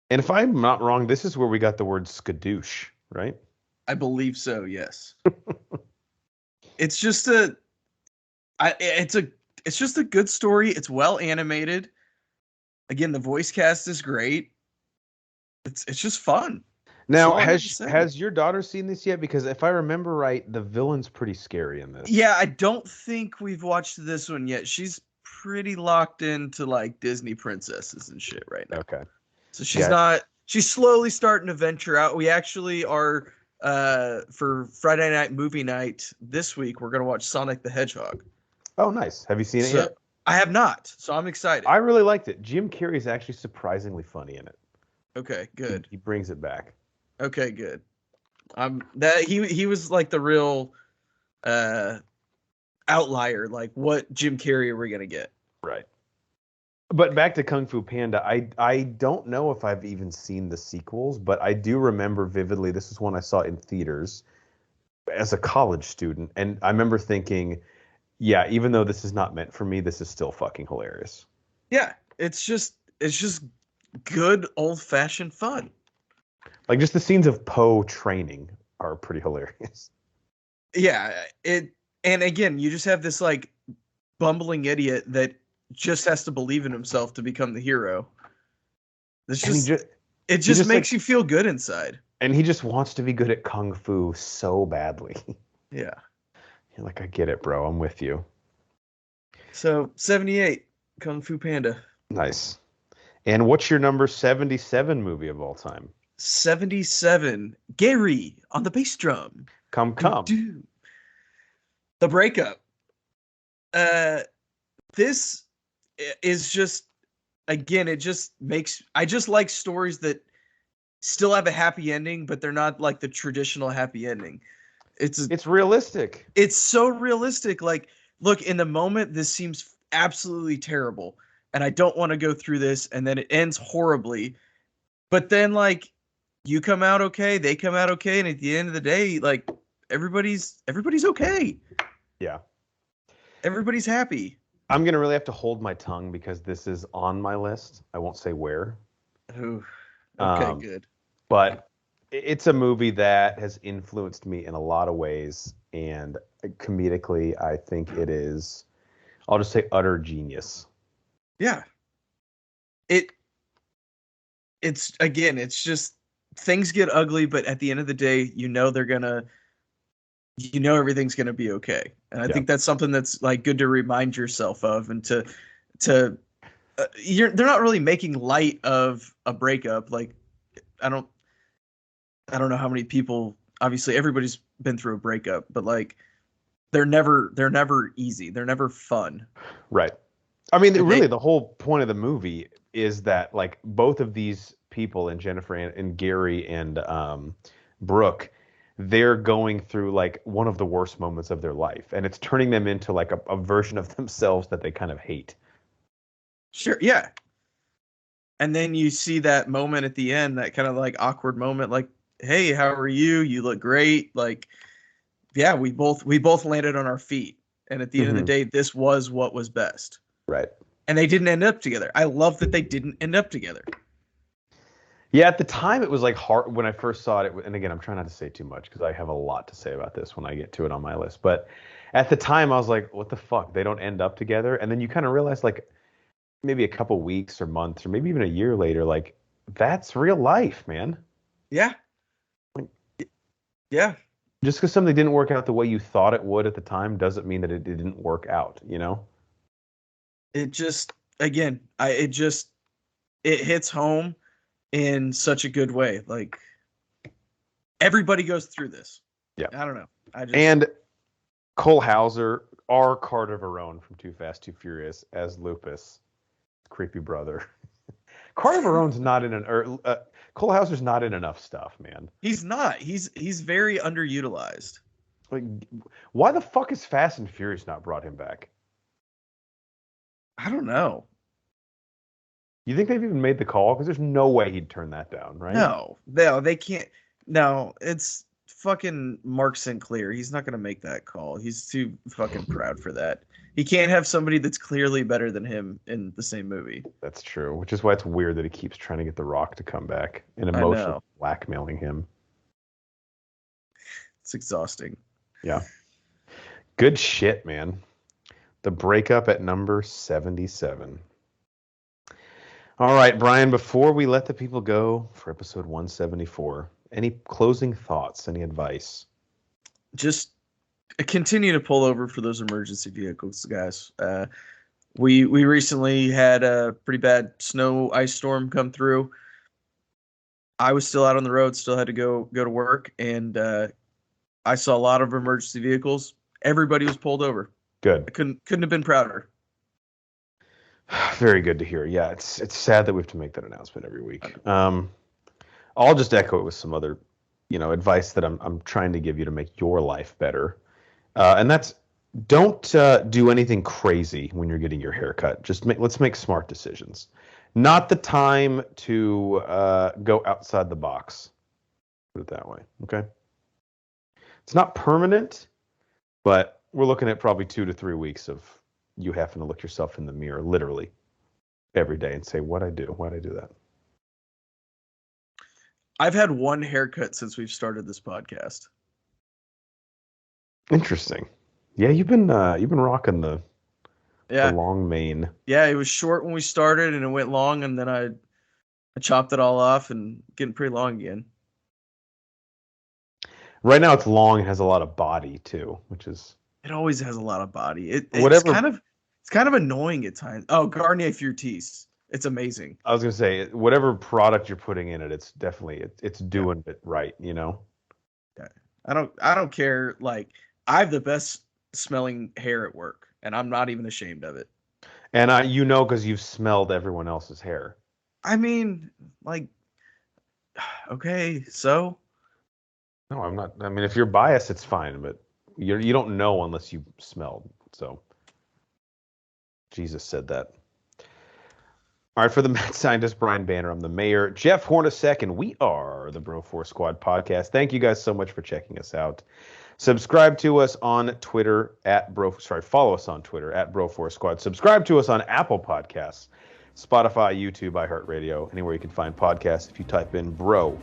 And if I'm not wrong, this is where we got the word skadoosh, right? I believe so. Yes. It's just a, it's just a good story. It's well animated. Again, the voice cast is great. It's just fun. That's Now, all I got to say. has your daughter seen this yet? Because if I remember right, the villain's pretty scary in this. Yeah, I don't think we've watched this one yet. She's pretty locked into like Disney princesses and shit right now. Okay. So she's Yeah. not, she's slowly starting to venture out. We actually are for Friday night movie night this week, we're gonna watch Sonic the Hedgehog. Oh, nice. Have you seen it So yet? I have not, so I'm excited. I really liked it. Jim Carrey is actually surprisingly funny in it. Okay, good. He brings it back. Okay, good. That he was like the real outlier. Like, what Jim Carrey are we gonna get? Right. But back to Kung Fu Panda, I don't know if I've even seen the sequels, but I do remember vividly this is one I saw in theaters as a college student, and I remember thinking, yeah, even though this is not meant for me, this is still fucking hilarious. Yeah, it's just good old fashioned fun. Like just the scenes of Poe training are pretty hilarious. Yeah, and again, you just have this like bumbling idiot that just has to believe in himself to become the hero. It's And just it just makes you feel good inside. and he just wants to be good at kung fu so badly. Yeah. You're like, I get it, bro. I'm with you. So 78, Kung Fu Panda. Nice. And what's your number 77 movie of all time? 77, Gary on the bass drum. Come. Doo-doo. The Breakup. This is just, again, it just makes, I just like stories that still have a happy ending, but they're not like the traditional happy ending. It's realistic. It's so realistic. Like, look, in the moment, this seems absolutely terrible, and I don't want to go through this, and then it ends horribly. But then, like, you come out okay, they come out okay, and at the end of the day, like, everybody's okay. Yeah. Everybody's happy. I'm going to really have to hold my tongue because this is on my list. I won't say where. Ooh, okay, good. But it's a movie that has influenced me in a lot of ways. And comedically, I think it is, I'll just say utter genius. Yeah. It's again, it's just things get ugly, but at the end of the day, everything's gonna be okay. And I think that's something that's like good to remind yourself of, and to they're not really making light of a breakup. Like, I don't know how many people, obviously everybody's been through a breakup, but like they're never easy. They're never fun. Right. I mean, really, the whole point of the movie is that like both of these people, and Jennifer and Gary and Brooke, they're going through like one of the worst moments of their life, and it's turning them into like a version of themselves that they kind of hate. Sure, yeah. And then you see that moment at the end, that kind of like awkward moment, like, hey, how are you? You look great. Like, yeah, we both landed on our feet. And at the end of the day, this was what was best. Right. And they didn't end up together. I love that they didn't end up together. Yeah, at the time it was like hard when I first saw it. And again, I'm trying not to say too much because I have a lot to say about this when I get to it on my list. But at the time I was like, what the fuck? They don't end up together. And then you kind of realize like maybe a couple weeks or months or maybe even a year later, like that's real life, man. Yeah. Yeah. Just because something didn't work out the way you thought it would at the time doesn't mean that it didn't work out, you know? It just, again, it hits home in such a good way. Like, everybody goes through this. Yeah. I don't know. And Cole Hauser, our Carter Verone from Too Fast, Too Furious as Lupus, creepy brother. Carter Verone's not in Cole Hauser's not in enough stuff, man. He's not. He's very underutilized. Like, why the fuck is Fast and Furious not brought him back? I don't know. You think they've even made the call? Because there's no way he'd turn that down, right? No, they can't. No, it's fucking Mark Sinclair. He's not gonna make that call. He's too fucking proud for that. He can't have somebody that's clearly better than him in the same movie. That's true, which is why it's weird that he keeps trying to get The Rock to come back and I emotionally know. blackmailing him. It's exhausting. Yeah. Good shit, man. The breakup at number 77. All right, Brian, before we let the people go for episode 174, any closing thoughts, any advice? Just continue to pull over for those emergency vehicles, guys. We recently had a pretty bad snow ice storm come through. I was still out on the road, still had to go to work, and I saw a lot of emergency vehicles. Everybody was pulled over. Good. I couldn't have been prouder. Very good to hear. Yeah, it's sad that we have to make that announcement every week. I'll just echo it with some other, advice that I'm trying to give you to make your life better. And that's don't do anything crazy when you're getting your hair cut. Let's make smart decisions. Not the time to go outside the box. Put it that way. Okay. It's not permanent, but we're looking at probably 2 to 3 weeks of you having to look yourself in the mirror literally every day and say, why'd I do that? I've had one haircut since we've started this podcast. Interesting. Yeah, you've been rocking the long mane. Yeah, it was short when we started and it went long, and then I chopped it all off and getting pretty long again. Right now it's long and has a lot of body too, which is it always has a lot of body. It's kind of annoying at times. Oh, Garnier Fructis. It's amazing. I was gonna say whatever product you're putting in it, it's definitely it's doing it right, Yeah. I don't care. Like, I have the best smelling hair at work, and I'm not even ashamed of it. And because you've smelled everyone else's hair. I mean, like, okay, so. No, I'm not. I mean, if you're biased, it's fine, but you don't know unless you smelled. So, Jesus said that. All right, for the mad scientist Brian Banner, I'm the mayor, Jeff Hornacek, and we are the Bro Force Squad podcast. Thank you guys so much for checking us out. Subscribe to us on Twitter follow us on Twitter at Bro Force Squad. Subscribe to us on Apple Podcasts, Spotify, YouTube, iHeartRadio, anywhere you can find podcasts. If you type in Bro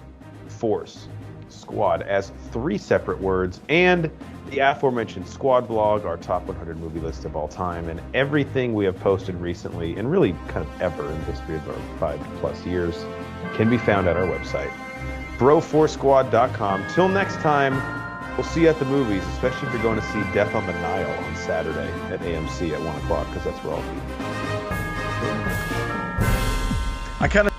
Force Squad as 3 separate words, and the aforementioned Squad blog, our top 100 movie list of all time, and everything we have posted recently and really kind of ever in the history of our 5+ years can be found at our website, broforcesquad.com. Till next time, we'll see you at the movies, especially if you're going to see Death on the Nile on Saturday at AMC at 1 o'clock, because that's where I'll be. I kind of